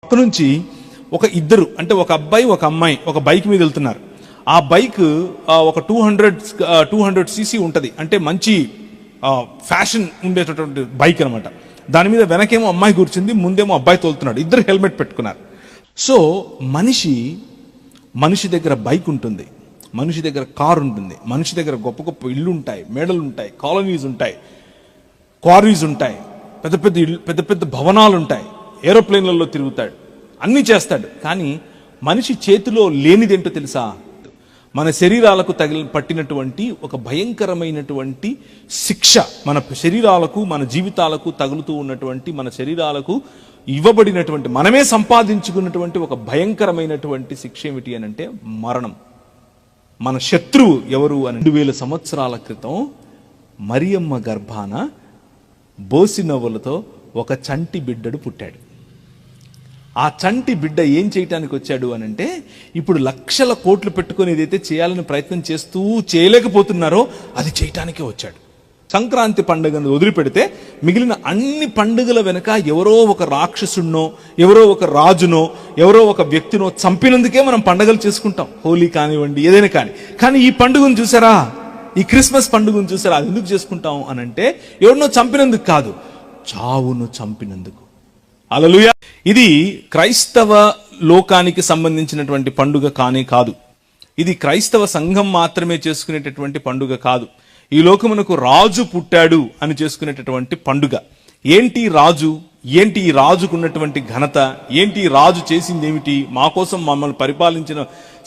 పక్క నుంచి ఒక ఇద్దరు అంటే ఒక అబ్బాయి ఒక అమ్మాయి ఒక బైక్ మీద వెళ్తున్నారు. ఆ బైక్ ఒక 200 cc ఉంటుంది, అంటే మంచి ఫ్యాషన్ ఉండేటటువంటి బైక్ అనమాట. దాని మీద వెనకేమో అమ్మాయి కూర్చుంది, ముందేమో అబ్బాయి తోలుతున్నాడు. ఇద్దరు హెల్మెట్ పెట్టుకున్నారు. సో మనిషి దగ్గర బైక్ ఉంటుంది, మనిషి దగ్గర కారు ఉంటుంది, మనిషి దగ్గర గొప్ప గొప్ప ఇళ్ళు ఉంటాయి, మేడలు ఉంటాయి, కాలనీస్ ఉంటాయి, క్వారీస్ ఉంటాయి, పెద్ద పెద్ద భవనాలు ఉంటాయి, ఏరోప్లేన్లలో తిరుగుతాడు, అన్నీ చేస్తాడు. కానీ మనిషి చేతిలో లేనిదేంటో తెలుసా? మన శరీరాలకు పట్టినటువంటి ఒక భయంకరమైనటువంటి శిక్ష, మన శరీరాలకు మన జీవితాలకు తగులుతూ ఉన్నటువంటి, మన శరీరాలకు ఇవ్వబడినటువంటి, మనమే సంపాదించుకున్నటువంటి ఒక భయంకరమైనటువంటి శిక్ష ఏమిటి అని అంటే మరణం. మన శత్రువు ఎవరు అని 2000 సంవత్సరాల క్రితం మరియమ్మ గర్భాన బోసి నవ్వులతో ఒక చంటి బిడ్డడు పుట్టాడు. ఆ చంటి బిడ్డ ఏం చేయటానికి వచ్చాడు అని అంటే, ఇప్పుడు లక్షల కోట్లు పెట్టుకొని ఏదైతే చేయాలని ప్రయత్నం చేస్తూ చేయలేకపోతున్నారో అది చేయటానికే వచ్చాడు. సంక్రాంతి పండుగను వదిలిపెడితే మిగిలిన అన్ని పండుగల వెనుక ఎవరో ఒక రాక్షసుడినో, ఎవరో ఒక రాజునో, ఎవరో ఒక వ్యక్తినో చంపినందుకే మనం పండుగలు చేసుకుంటాం. హోలీ కానివ్వండి, ఏదైనా కానీ ఈ పండుగను చూసారా, ఈ క్రిస్మస్ పండుగను చూసారా, అది ఎందుకు చేసుకుంటాం అని అంటే ఎవరినో చంపినందుకు కాదు, చావును చంపినందుకు. హల్లెలూయా. ఇది క్రైస్తవ లోకానికి సంబంధించినటువంటి పండుగ కాదు. ఇది క్రైస్తవ సంఘం మాత్రమే చేసుకునేటటువంటి పండుగ కాదు. ఈ లోకమునకు రాజు పుట్టాడు అని చేసుకునేటటువంటి పండుగ. ఏంటి రాజు? ఏంటి ఈ రాజుకున్నటువంటి ఘనత? ఏంటి ఈ రాజు చేసింది ఏమిటి? మా కోసం మమ్మల్ని పరిపాలించిన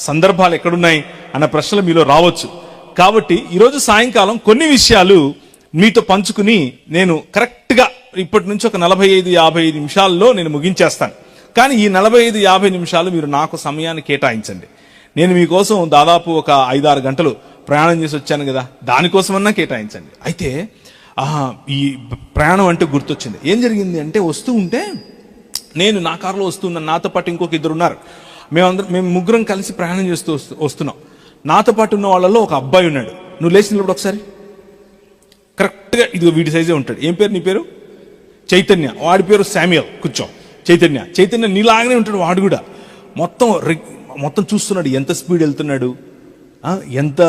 సందర్భాలు ఎక్కడున్నాయి అన్న ప్రశ్నలు మీలో రావచ్చు. కాబట్టి ఈరోజు సాయంకాలం కొన్ని విషయాలు మీతో పంచుకుని నేను కరెక్ట్గా ఇప్పటి నుంచి ఒక 45-50 నిమిషాల్లో నేను ముగించేస్తాను. కానీ ఈ 45-50 నిమిషాలు మీరు నాకు సమయాన్ని కేటాయించండి. నేను మీకోసం దాదాపు ఒక 5-6 గంటలు ప్రయాణం చేసి వచ్చాను కదా, దానికోసమన్నా కేటాయించండి. అయితే ఈ ప్రయాణం అంటే గుర్తొచ్చింది. ఏం జరిగింది అంటే, వస్తూ ఉంటే నేను నా కారులో వస్తున్నాను, నాతో పాటు ఇంకొక ఇద్దరు ఉన్నారు. మేము ముగ్గురం కలిసి ప్రయాణం చేస్తూ వస్తున్నాం. నాతో పాటు ఉన్న వాళ్ళలో ఒక అబ్బాయి ఉన్నాడు. నువ్వు లేచినప్పుడు ఒకసారి కరెక్ట్గా ఇదిగో వీడి సైజే ఉంటాడు. ఏం పేరు నీ పేరు? చైతన్య. వాడి పేరు శామ్యుయల్. కూర్చో. చైతన్య నీలాగానే ఉంటాడు. వాడు కూడా మొత్తం చూస్తున్నాడు, ఎంత స్పీడ్ వెళ్తున్నాడు, ఎంత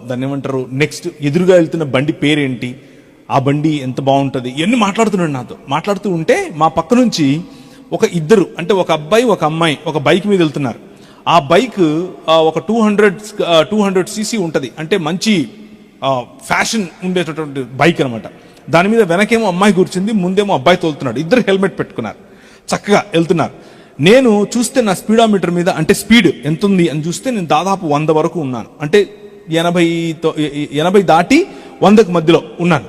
దాన్ని ఏమంటారు, నెక్స్ట్ ఎదురుగా వెళ్తున్న బండి పేరేంటి, ఆ బండి ఎంత బాగుంటుంది, ఇవన్నీ మాట్లాడుతున్నాడు నాతో. మాట్లాడుతూ ఉంటే మా పక్క నుంచి ఒక ఇద్దరు అంటే ఒక అబ్బాయి ఒక అమ్మాయి ఒక బైక్ మీద వెళ్తున్నారు. ఆ బైక్ ఒక 200 cc ఉంటుంది, అంటే మంచి ఫ్యాషన్ ఉండేటటువంటి బైక్ అనమాట. దాని మీద వెనకేమో అమ్మాయి కూర్చుంది, ముందేమో అబ్బాయి తోలుతున్నాడు. ఇద్దరు హెల్మెట్ పెట్టుకున్నారు, చక్కగా వెళ్తున్నారు. నేను చూస్తే నా స్పీడోమీటర్ మీద అంటే స్పీడ్ ఎంత ఉంది అని చూస్తే నేను దాదాపు 100 వరకు ఉన్నాను. అంటే 80 దాటి 100కి మధ్యలో ఉన్నాను.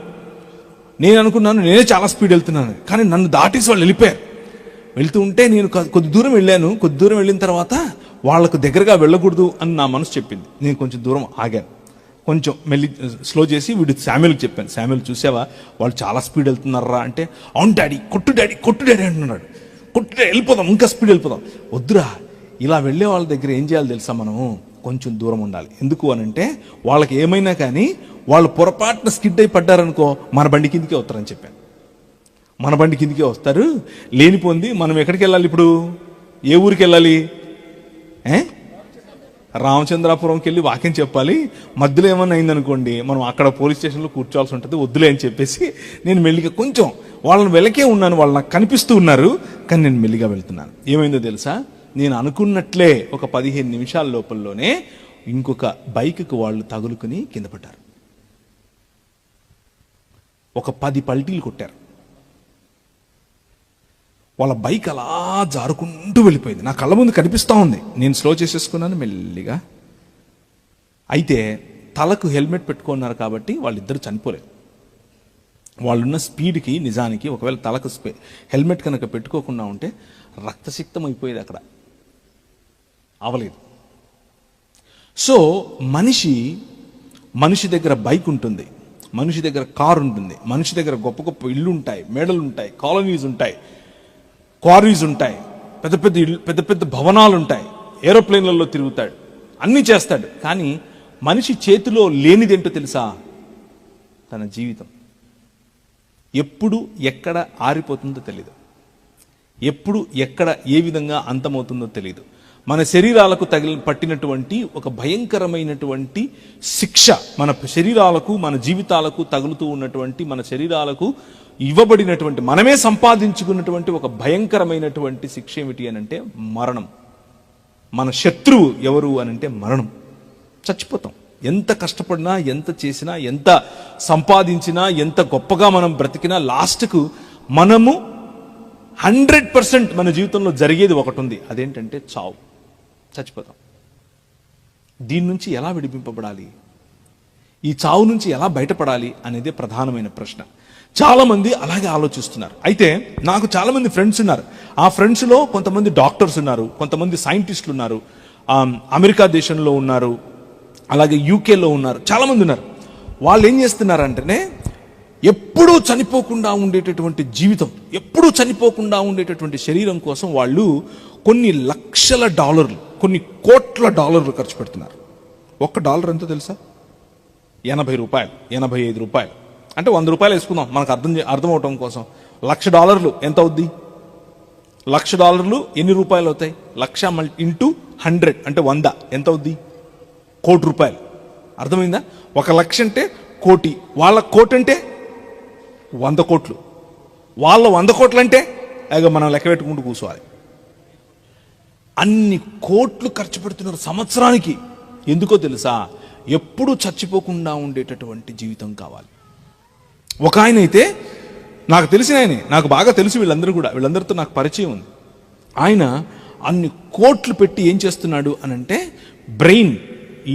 నేను అనుకున్నాను నేనే చాలా స్పీడ్ వెళ్తున్నాను, కానీ నన్ను దాటేసి వాళ్ళు వెళ్ళిపోయారు. వెళ్తూ ఉంటే నేను కొద్ది దూరం వెళ్ళాను. కొద్ది దూరం వెళ్ళిన తర్వాత వాళ్ళకు దగ్గరగా వెళ్ళకూడదు అని నా మనసు చెప్పింది. నేను కొంచెం దూరం ఆగాను, కొంచెం స్లో చేసి వీడు శామ్యుల్కి చెప్పాను, శామ్యుల్ చూసావా వాళ్ళు చాలా స్పీడ్ వెళ్తున్నారా అంటే, అవును డాడీ, కొట్టు డాడీ అంటున్నాడు. వెళ్ళిపోదాం, ఇంకా స్పీడ్ వెళ్ళిపోదాం. వద్దురా, ఇలా వెళ్ళే వాళ్ళ దగ్గర ఏం చేయాలి తెలుసా, మనము కొంచెం దూరం ఉండాలి. ఎందుకు అని అంటే వాళ్ళకి ఏమైనా కానీ వాళ్ళు పొరపాటున స్కిడ్ అయి పడ్డారనుకో మన బండి కిందకే వస్తారని చెప్పాను. మన బండి కిందకే వస్తారు. లేనిపోంది మనం ఎక్కడికి వెళ్ళాలి ఇప్పుడు? ఏ ఊరికి వెళ్ళాలి? రామచంద్రాపురంకి వెళ్ళి వాక్యం చెప్పాలి. మధ్యలో ఏమన్నా అయిందనుకోండి మనం అక్కడ పోలీస్ స్టేషన్లో కూర్చోవాల్సి ఉంటుంది. వద్దులే అని చెప్పేసి నేను మెల్లిగా కొంచెం వాళ్ళని వెనకే ఉన్నాను. వాళ్ళు నాకు కనిపిస్తూ ఉన్నారు, కానీ నేను మెల్లిగా వెళ్తున్నాను. ఏమైందో తెలుసా, నేను అనుకున్నట్లే ఒక 15 నిమిషాల లోపలలోనే ఇంకొక బైక్కి వాళ్ళు తగులుకుని కింద పడ్డారు. ఒక 10 పల్టీలు కొట్టారు. వాళ్ళ బైక్ అలా జారుకుంటూ వెళ్ళిపోయింది. నా కళ్ళ ముందు కనిపిస్తూ ఉంది. నేను స్లో చేసేసుకున్నాను మెల్లిగా. అయితే తలకు హెల్మెట్ పెట్టుకున్నారు కాబట్టి వాళ్ళిద్దరు చనిపోలేదు. వాళ్ళున్న స్పీడ్కి నిజానికి ఒకవేళ తలకు హెల్మెట్ కనుక పెట్టుకోకుండా ఉంటే రక్తసిక్తం అయిపోయేది, అక్కడ అవలేదు. సో మనిషి దగ్గర బైక్ ఉంటుంది, మనిషి దగ్గర కారు ఉంటుంది, మనిషి దగ్గర గొప్ప గొప్ప ఇళ్ళు ఉంటాయి, మేడలు ఉంటాయి, కాలనీస్ ఉంటాయి, క్వారీస్ ఉంటాయి, పెద్ద పెద్ద భవనాలు ఉంటాయి, ఏరోప్లేన్లలో తిరుగుతాడు, అన్నీ చేస్తాడు. కానీ మనిషి చేతిలో లేనిదేంటో తెలుసా? తన జీవితం. ఎప్పుడు ఎక్కడ ఆరిపోతుందో తెలీదు. ఎప్పుడు ఎక్కడ ఏ విధంగా అంతమవుతుందో తెలియదు. మన శరీరాలకు పట్టినటువంటి ఒక భయంకరమైనటువంటి శిక్ష, మన శరీరాలకు మన జీవితాలకు తగులుతూ ఉన్నటువంటి, మన శరీరాలకు ఇవ్వబడినటువంటి, మనమే సంపాదించుకున్నటువంటి ఒక భయంకరమైనటువంటి శిక్ష ఏమిటి అనంటే మరణం. మన శత్రువు ఎవరు అనంటే మరణం. చచ్చిపోతాం. ఎంత కష్టపడినా, ఎంత చేసినా, ఎంత సంపాదించినా, ఎంత గొప్పగా మనం బ్రతికినా, లాస్ట్కు మనము 100% మన జీవితంలో జరిగేది ఒకటి ఉంది. అదేంటంటే చావు. చచ్చిపోతాం. దీని నుంచి ఎలా విడిపింపబడాలి, ఈ చావు నుంచి ఎలా బయటపడాలి అనేది ప్రధానమైన ప్రశ్న. చాలా మంది అలాగే ఆలోచిస్తున్నారు. అయితే నాకు చాలా మంది ఫ్రెండ్స్ ఉన్నారు. ఆ ఫ్రెండ్స్లో కొంతమంది డాక్టర్స్ ఉన్నారు, కొంతమంది సైంటిస్టులు ఉన్నారు, అమెరికా దేశంలో ఉన్నారు, అలాగే యూకేలో ఉన్నారు, చాలా మంది ఉన్నారు. వాళ్ళు ఏం చేస్తున్నారంటేనే ఎప్పుడూ చనిపోకుండా ఉండేటటువంటి జీవితం, ఎప్పుడూ చనిపోకుండా ఉండేటటువంటి శరీరం కోసం వాళ్ళు కొన్ని లక్షల డాలర్లు, కొన్ని కోట్ల డాలర్లు ఖర్చు పెడుతున్నారు. $1 ఎంతో తెలుసా? 80 రూపాయలు, 85 రూపాయలు. అంటే 100 రూపాయలు వేసుకుందాం మనకు అర్థం అవటం కోసం. $1,00,000 ఎంత అవుద్ది? $1,00,000 ఎన్ని రూపాయలు అవుతాయి? 1,00,000 ఇంటూ 100 అంటే 100 ఎంత అవుద్ది? ₹1,00,00,000. అర్థమైందా? 1,00,000 అంటే కోటి, వాళ్ళ కోటి అంటే 100 కోట్లు, వాళ్ళ 100 కోట్లు అంటే మనం లెక్క పెట్టుకుంటూ కూర్చోవాలి. అన్ని కోట్లు ఖర్చు పెడుతున్నారు సంవత్సరానికి. ఎందుకో తెలుసా? ఎప్పుడు చచ్చిపోకుండా ఉండేటటువంటి జీవితం కావాలి. ఒక ఆయన అయితే, నాకు తెలిసిన ఆయనే, నాకు బాగా తెలుసు, వీళ్ళందరితో నాకు పరిచయం ఉంది. ఆయన అన్ని కోట్లు పెట్టి ఏం చేస్తున్నాడు అనంటే బ్రెయిన్, ఈ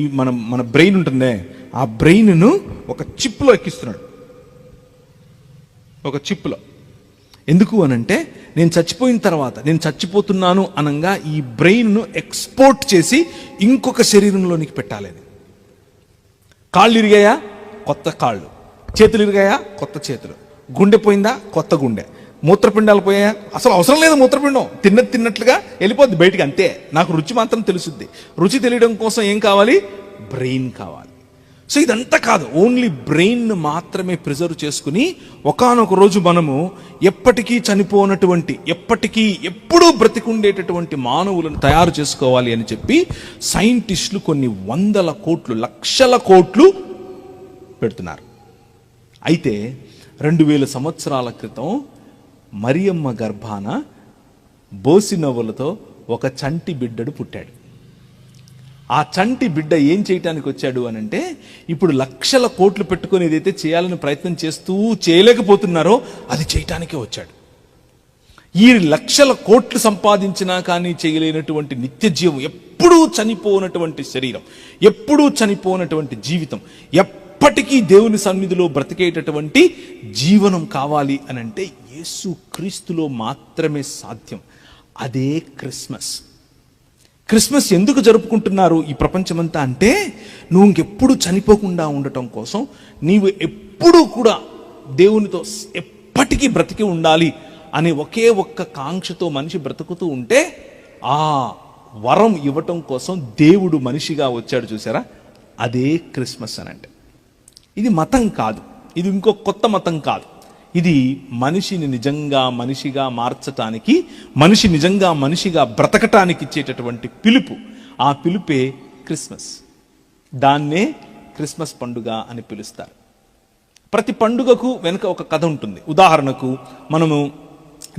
మన బ్రెయిన్ ఉంటుందే, ఆ బ్రెయిన్ను ఒక చిప్లో ఎక్కిస్తున్నాడు. ఒక చిప్లో. ఎందుకు అనంటే నేను చచ్చిపోయిన తర్వాత, నేను చచ్చిపోతున్నాను అనంగా ఈ బ్రెయిన్ను ఎక్స్పోర్ట్ చేసి ఇంకొక శరీరంలోనికి పెట్టాలి. కాళ్ళు ఇరిగాయా? కొత్త కాళ్ళు. చేతులు ఇరిగాయా? కొత్త చేతులు. గుండె పోయిందా? కొత్త గుండె. మూత్రపిండాలు పోయాయా? అసలు అవసరం లేదు మూత్రపిండం, తిన్నట్లుగా వెళ్ళిపోద్ది బయటికి, అంతే. నాకు రుచి మాత్రం తెలుసుద్ది. రుచి తెలియడం కోసం ఏం కావాలి? బ్రెయిన్ కావాలి. సో ఇదంతా కాదు, ఓన్లీ బ్రెయిన్ మాత్రమే ప్రిజర్వ్ చేసుకుని ఒకానొక రోజు మనము ఎప్పటికీ చనిపోనటువంటి, ఎప్పుడూ బ్రతికుండేటటువంటి మానవులను తయారు చేసుకోవాలి అని చెప్పి సైంటిస్టులు కొన్ని 100 కోట్లు, లక్షల కోట్లు పెడుతున్నారు. అయితే 2000 సంవత్సరాల క్రితం మరియమ్మ గర్భాన బోసి నవ్వులతో ఒక చంటి బిడ్డడు పుట్టాడు. ఆ చంటి బిడ్డ ఏం చేయటానికి వచ్చాడు అనంటే, ఇప్పుడు లక్షల కోట్లు పెట్టుకొని ఏదైతే చేయాలని ప్రయత్నం చేస్తూ చేయలేకపోతున్నారో అది చేయటానికే వచ్చాడు. ఈ లక్షల కోట్లు సంపాదించినా కానీ చేయలేనటువంటి నిత్య జీవం, ఎప్పుడూ చనిపోనటువంటి శరీరం, ఎప్పుడూ చనిపోనటువంటి జీవితం, ఎప్పటికీ దేవుని సన్నిధిలో బ్రతికేటటువంటి జీవనం కావాలి అనంటే యేసు క్రీస్తులో మాత్రమే సాధ్యం. అదే క్రిస్మస్. క్రిస్మస్ ఎందుకు జరుపుకుంటున్నారు ఈ ప్రపంచమంతా అంటే, నువ్వు ఇంకెప్పుడు చనిపోకుండా ఉండటం కోసం, నీవు ఎప్పుడూ కూడా దేవునితో ఎప్పటికీ బ్రతికి ఉండాలి అనే ఒకే ఒక్క కాంక్షతో మనిషి బ్రతుకుతూ ఉంటే, ఆ వరం ఇవ్వటం కోసం దేవుడు మనిషిగా వచ్చాడు. చూసారా? అదే క్రిస్మస్ అని అంటే. ఇది మతం కాదు, ఇది ఇంకో కొత్త మతం కాదు. ఇది మనిషిని నిజంగా మనిషిగా మార్చటానికి, మనిషి నిజంగా మనిషిగా బ్రతకటానికి ఇచ్చేటటువంటి పిలుపు. ఆ పిలుపే క్రిస్మస్. దాన్నే క్రిస్మస్ పండుగ అని పిలుస్తారు. ప్రతి పండుగకు వెనుక ఒక కథ ఉంటుంది. ఉదాహరణకు మనము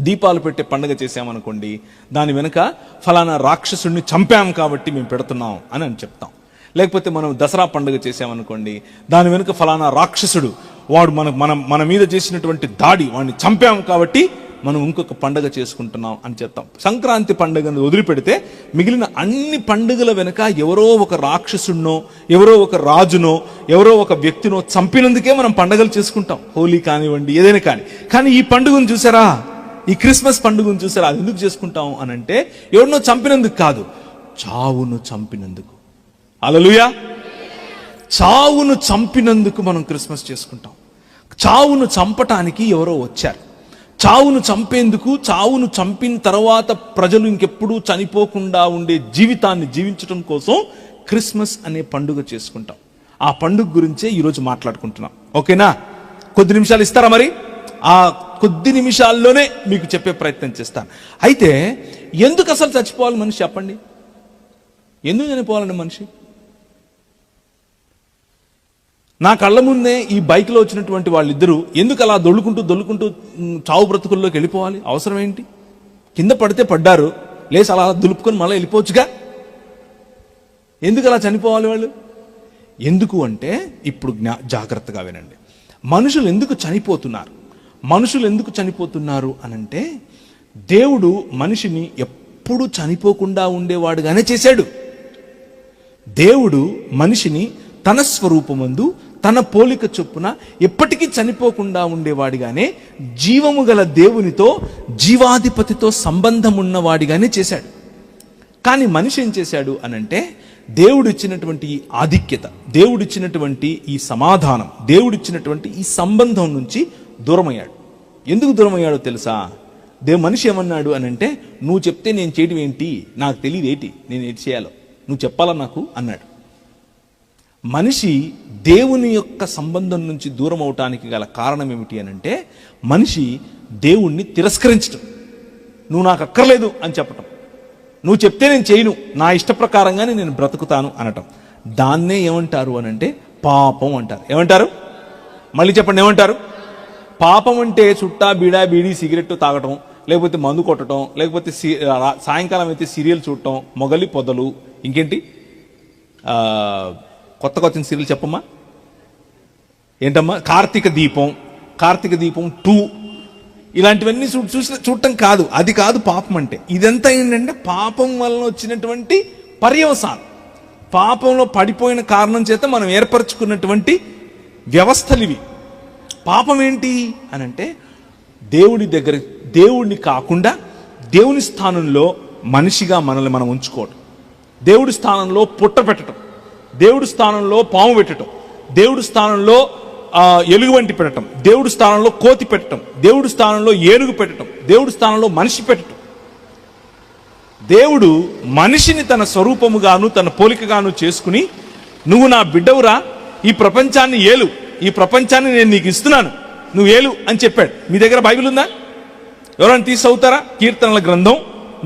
దీపాలు పెట్టే పండుగ చేసామనుకోండి, దాని వెనుక ఫలానా రాక్షసుడిని చంపాం కాబట్టి మేము పెడుతున్నాం అని చెప్తాం. లేకపోతే మనం దసరా పండుగ చేసామనుకోండి, దాని వెనుక ఫలానా రాక్షసుడు, వాడు మన మీద చేసినటువంటి దాడి, వాడిని చంపాము కాబట్టి మనం ఇంకొక పండుగ చేసుకుంటున్నాం అని చెప్తాం. సంక్రాంతి పండుగను వదిలిపెడితే మిగిలిన అన్ని పండుగల వెనుక ఎవరో ఒక రాక్షసుడినో, ఎవరో ఒక రాజునో, ఎవరో ఒక వ్యక్తినో చంపినందుకే మనం పండుగలు చేసుకుంటాం. హోలీ కానివ్వండి, ఏదైనా కానీ ఈ పండుగను చూసారా, ఈ క్రిస్మస్ పండుగను చూసారా, అది ఎందుకు చేసుకుంటాం అనంటే ఎవరినో చంపినందుకు కాదు, చావును చంపినందుకు. హల్లెలూయా. చావును చంపినందుకు మనం క్రిస్మస్ చేసుకుంటాం. చావును చంపటానికి ఎవరో వచ్చారు. చావును చంపేందుకు, చావును చంపిన తర్వాత ప్రజలు ఇంకెప్పుడూ చనిపోకుండా ఉండే జీవితాన్ని జీవించడం కోసం క్రిస్మస్ అనే పండుగ చేసుకుంటాం. ఆ పండుగ గురించే ఈరోజు మాట్లాడుకుంటున్నాం. ఓకేనా? కొద్ది నిమిషాలు ఇస్తారా మరి? ఆ కొద్ది నిమిషాల్లోనే మీకు చెప్పే ప్రయత్నం చేస్తాను. అయితే ఎందుకు అసలు చచ్చిపోవాలి మనిషి? చెప్పండి, ఎందుకు చనిపోవాలండి మనిషి? నా కళ్ళ ముందే ఈ బైక్లో వచ్చినటువంటి వాళ్ళిద్దరూ ఎందుకు అలా దొల్లుకుంటూ చావు బ్రతుకుల్లోకి వెళ్ళిపోవాలి? అవసరం ఏంటి? కింద పడితే పడ్డారు, లేసి అలా దులుపుకొని మళ్ళీ వెళ్ళిపోవచ్చుగా. ఎందుకు అలా చనిపోవాలి వాళ్ళు? ఎందుకు అంటే, ఇప్పుడు జాగ్రత్తగా వినండి. మనుషులు ఎందుకు చనిపోతున్నారు అనంటే, దేవుడు మనిషిని ఎప్పుడు చనిపోకుండా ఉండేవాడుగానే చేశాడు. దేవుడు మనిషిని తన స్వరూపమందు తన పోలిక చొప్పున ఎప్పటికీ చనిపోకుండా ఉండేవాడిగానే, జీవము గల దేవునితో జీవాధిపతితో సంబంధం ఉన్నవాడిగానే చేశాడు. కానీ మనిషి ఏం చేశాడు అనంటే, దేవుడిచ్చినటువంటి ఈ ఆధిక్యత, దేవుడిచ్చినటువంటి ఈ సమాధానం, దేవుడిచ్చినటువంటి ఈ సంబంధం నుంచి దూరమయ్యాడు. ఎందుకు దూరమయ్యాడో తెలుసా? మనిషి ఏమన్నాడు అనంటే, నువ్వు చెప్తే నేను చేయడం ఏంటి, నాకు తెలియదు ఏంటి, నేను ఏది చేయాలో నువ్వు చెప్పాలా నాకు అన్నాడు. మనిషి దేవుని యొక్క సంబంధం నుంచి దూరం అవటానికి గల కారణం ఏమిటి అనంటే, మనిషి దేవుణ్ణి తిరస్కరించటం, నువ్వు నాకు అక్కర్లేదు అని చెప్పటం, నువ్వు చెప్తే నేను చేయను, నా ఇష్ట ప్రకారంగానే నేను బ్రతుకుతాను అనటం. దాన్నే ఏమంటారు అనంటే పాపం అంటారు. ఏమంటారు? మళ్ళీ చెప్పండి, ఏమంటారు? పాపం అంటే చుట్టా బీడీ సిగరెట్ తాగటం, లేకపోతే మందు కొట్టడం, లేకపోతే సాయంకాలం అయితే సీరియల్ చూడటం, మొగలి పొదలు, ఇంకేంటి కొత్త సీరియల్ చెప్పమ్మా, ఏంటమ్మా, కార్తీక దీపం 2 ఇలాంటివన్నీ చూడటం కాదు. అది కాదు పాపం అంటే. ఇదంతా ఏంటంటే పాపం వలన వచ్చినటువంటి పర్యవసానం, పాపంలో పడిపోయిన కారణం చేత మనం ఏర్పరచుకున్నటువంటి వ్యవస్థలు ఇవి. పాపం ఏంటి అనంటే, దేవుడిని కాకుండా దేవుని స్థానంలో మనిషిగా మనల్ని మనం ఉంచుకోవటం, దేవుడి స్థానంలో పుట్ట పెట్టడం, దేవుడి స్థానంలో పాము పెట్టడం, దేవుడి స్థానంలో ఎలుగుబంటి పెట్టడం, దేవుడి స్థానంలో కోతి పెట్టడం, దేవుడి స్థానంలో ఏనుగు పెట్టడం, దేవుడి స్థానంలో మనిషి పెట్టడం. దేవుడు మనిషిని తన స్వరూపముగాను తన పోలికగాను చేసుకుని, నువ్వు నా బిడ్డవురా, ఈ ప్రపంచాన్ని ఏలు, ఈ ప్రపంచాన్ని నేను నీకు ఇస్తున్నాను, నువ్వు ఏలు అని చెప్పాడు. మీ దగ్గర బైబిల్ ఉందా? ఎవరైనా తీసి చదువుతారా? కీర్తనల గ్రంథం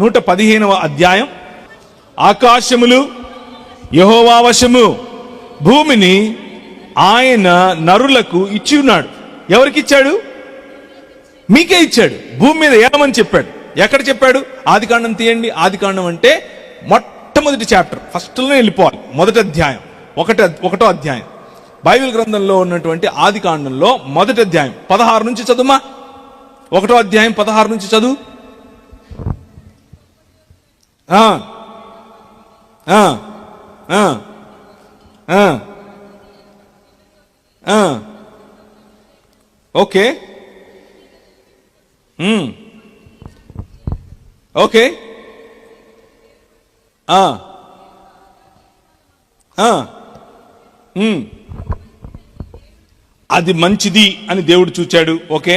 115వ అధ్యాయం. ఆకాశములు యెహోవా వశము, భూమిని ఆయన నరులకు ఇచ్చి ఉన్నాడు. ఎవరికి ఇచ్చాడు? మీకే ఇచ్చాడు. భూమి మీద ఏమని చెప్పాడు? ఎక్కడ చెప్పాడు? ఆదికాండం తీయండి. ఆదికాండం అంటే మొట్టమొదటి చాప్టర్, ఫస్ట్లోనే వెళ్ళిపోవాలి. మొదటి అధ్యాయం, ఒకటో అధ్యాయం. బైబిల్ గ్రంథంలో ఉన్నటువంటి ఆదికాండంలో మొదటి అధ్యాయం 16 నుంచి చదువుమా. 1వ అధ్యాయం 16 నుంచి చదువు. ఓకే, ఓకే, అది మంచిది అని దేవుడు చూచాడు. Okay,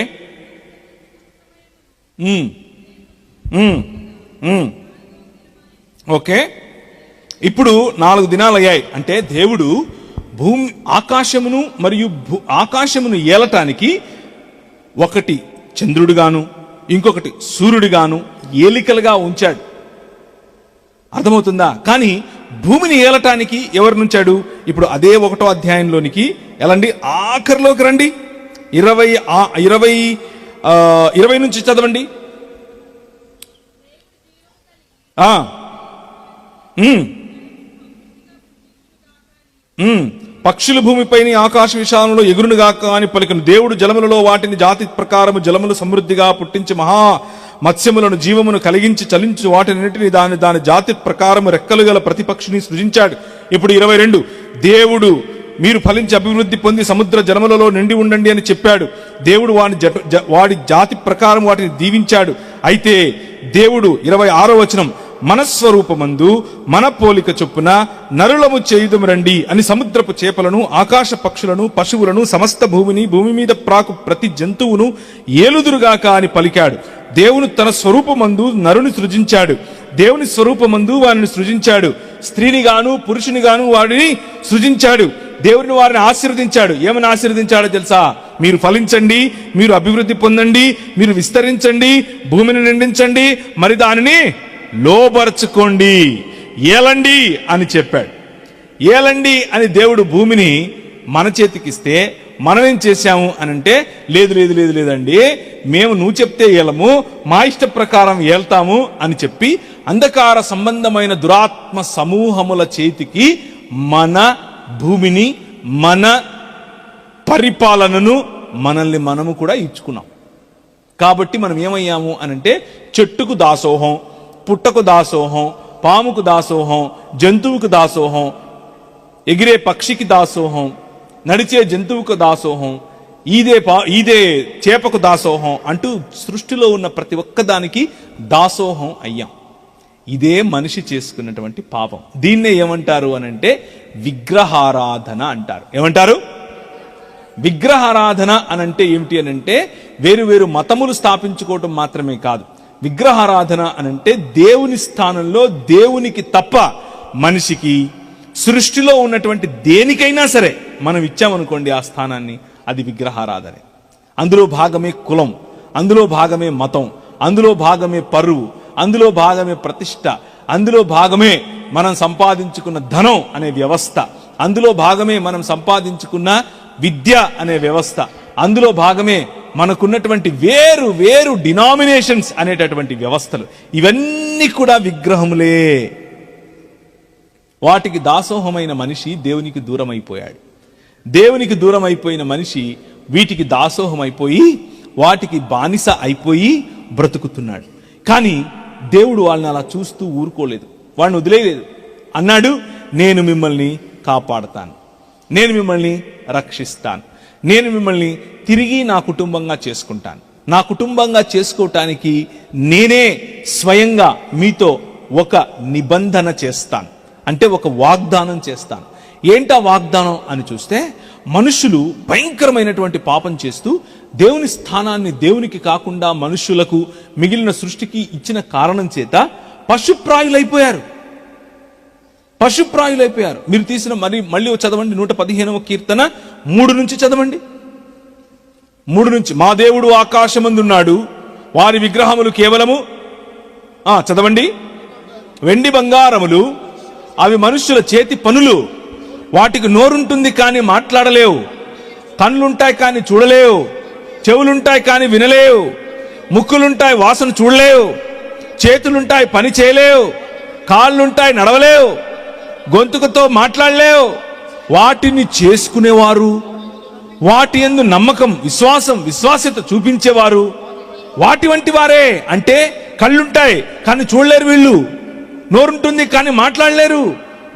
okay. ఇప్పుడు 4 దినాలు అయ్యాయి అంటే దేవుడు ఆకాశమును మరియు ఆకాశమును ఏలటానికి ఒకటి చంద్రుడిగాను ఇంకొకటి సూర్యుడిగాను ఏలికలుగా ఉంచాడు. అర్థమవుతుందా? కానీ భూమిని ఏలటానికి ఎవరు నుంచాడు? ఇప్పుడు అదే 1వ అధ్యాయంలోనికి ఎలాంటి ఆఖరిలోకి రండి. 20 నుంచి చదవండి. పక్షుల భూమిపైని ఆకాశ విశాలంలో ఎగురునుగాక అని పలికను దేవుడు జలములలో వాటిని జాతి ప్రకారము జలములు సమృద్ధిగా పుట్టించి మహా మత్స్యములను జీవమును కలిగించి చలించు వాటినిటిని దాని జాతి ప్రకారము రెక్కలు గల ప్రతి పక్షిని సృజించాడు. ఇప్పుడు 22 దేవుడు మీరు ఫలించి అభివృద్ధి పొంది సముద్ర జలములలో నిండి ఉండండి అని చెప్పాడు. దేవుడు వాడి జాతి ప్రకారం వాటిని దీవించాడు. అయితే దేవుడు 26వ వచనం, మనస్వరూపమందు మన పోలిక చొప్పున నరులము చేయుదుము రండి అని సముద్రపు చేపలను ఆకాశ పక్షులను పశువులను సమస్త భూమి మీద ప్రాకు ప్రతి జంతువును ఏలుదురుగాక అని పలికాడు. దేవుని తన స్వరూపమందు నరుని సృజించాడు. దేవుని స్వరూపమందు వారిని సృజించాడు. స్త్రీని గాను పురుషుని గాను వాడిని సృజించాడు. దేవుని వారిని ఆశీర్వదించాడు. ఏమని ఆశీర్వదించాడో తెలుసా? మీరు ఫలించండి, మీరు అభివృద్ధి పొందండి, మీరు విస్తరించండి, భూమిని నిండించండి, మరి దానిని లోబర్చుకోండి, ఏలండి అని చెప్పాడు. ఏలండి అని దేవుడు భూమిని మన చేతికిస్తే మనం ఏం చేశాము అని అంటే, లేదండి, మేము నువ్వు చెప్తే ఏలము, మా ఇష్ట ప్రకారం ఏల్తాము అని చెప్పి అంధకార సంబంధమైన దురాత్మ సమూహముల చేతికి మన భూమిని, మన పరిపాలనను, మనల్ని మనము కూడా ఇచ్చుకున్నాం. కాబట్టి మనం ఏమయ్యాము అనంటే, చెట్టుకు దాసోహం, పుట్టకు దాసోహం, పాముకు దాసోహం, జంతువుకు దాసోహం, ఎగిరే పక్షికి దాసోహం, నడిచే జంతువుకు దాసోహం, ఈదే చేపకు దాసోహం అంటూ సృష్టిలో ఉన్న ప్రతి ఒక్కదానికి దాసోహం అయ్యాం. ఇదే మనిషి చేసుకున్నటువంటి పాపం. దీన్నే ఏమంటారు అనంటే విగ్రహారాధన అంటారు. ఏమంటారు? విగ్రహారాధన అనంటే ఏమిటి అనంటే వేరు వేరు మతములు స్థాపించుకోవటం మాత్రమే కాదు. విగ్రహారాధన అనంటే దేవుని స్థానంలో దేవునికి తప్ప మనిషికి, సృష్టిలో ఉన్నటువంటి దేనికైనా సరే మనం ఇచ్చామనుకోండి ఆ స్థానాన్ని, అది విగ్రహారాధనే. అందులో భాగమే కులం, అందులో భాగమే మతం, అందులో భాగమే పరువు, అందులో భాగమే ప్రతిష్ట, అందులో భాగమే మనం సంపాదించుకున్న ధనం అనే వ్యవస్థ, అందులో భాగమే మనం సంపాదించుకున్న విద్య అనే వ్యవస్థ, అందులో భాగమే మనకున్నటువంటి వేరు వేరు డినామినేషన్స్ అనేటటువంటి వ్యవస్థలు. ఇవన్నీ కూడా విగ్రహములే. వాటికి దాసోహమైన మనిషి దేవునికి దూరం అయిపోయాడు. దేవునికి దూరం అయిపోయిన మనిషి వీటికి దాసోహం అయిపోయి, వాటికి బానిస అయిపోయి బ్రతుకుతున్నాడు. కానీ దేవుడు వాళ్ళని అలా చూస్తూ ఊరుకోలేదు, వాడిని వదిలేయలేదు. అన్నాడు, నేను మిమ్మల్ని కాపాడతాను, నేను మిమ్మల్ని రక్షిస్తాను, నేను మిమ్మల్ని తిరిగి నా కుటుంబంగా చేసుకుంటాను. నా కుటుంబంగా చేసుకోవటానికి నేనే స్వయంగా మీతో ఒక నిబంధన చేస్తాను, అంటే ఒక వాగ్దానం చేస్తాను. ఏంటా వాగ్దానం అని చూస్తే, మనుషులు భయంకరమైనటువంటి పాపం చేస్తూ దేవుని స్థానాన్ని దేవునికి కాకుండా మనుషులకు, మిగిలిన సృష్టికి ఇచ్చిన కారణం చేత పశుప్రాయులైపోయారు. మీరు తీసిన మళ్ళీ చదవండి 115వ కీర్తన 3 నుంచి చదవండి. 3 నుంచి, మా దేవుడు ఆకాశమందున్నాడు, వారి విగ్రహములు కేవలము చదవండి, వెండి బంగారములు, అవి మనుష్యుల చేతి పనులు. వాటికి నోరుంటుంది కానీ మాట్లాడలేవు, కన్నులుంటాయి కానీ చూడలేవు, చెవులుంటాయి కానీ వినలేవు, ముక్కులుంటాయి వాసన చూడలేవు, చేతులుంటాయి పని చేయలేవు, కాళ్ళుంటాయి నడవలేవు, గొంతుకతో మాట్లాడలేవు. వాటిని చేసుకునేవారు, వాటి యందు నమ్మకం, విశ్వాస్యత చూపించేవారు వాటి వంటి వారే. అంటే కళ్ళుంటాయి కానీ చూడలేరు వీళ్ళు, నోరుంటుంది కానీ మాట్లాడలేరు,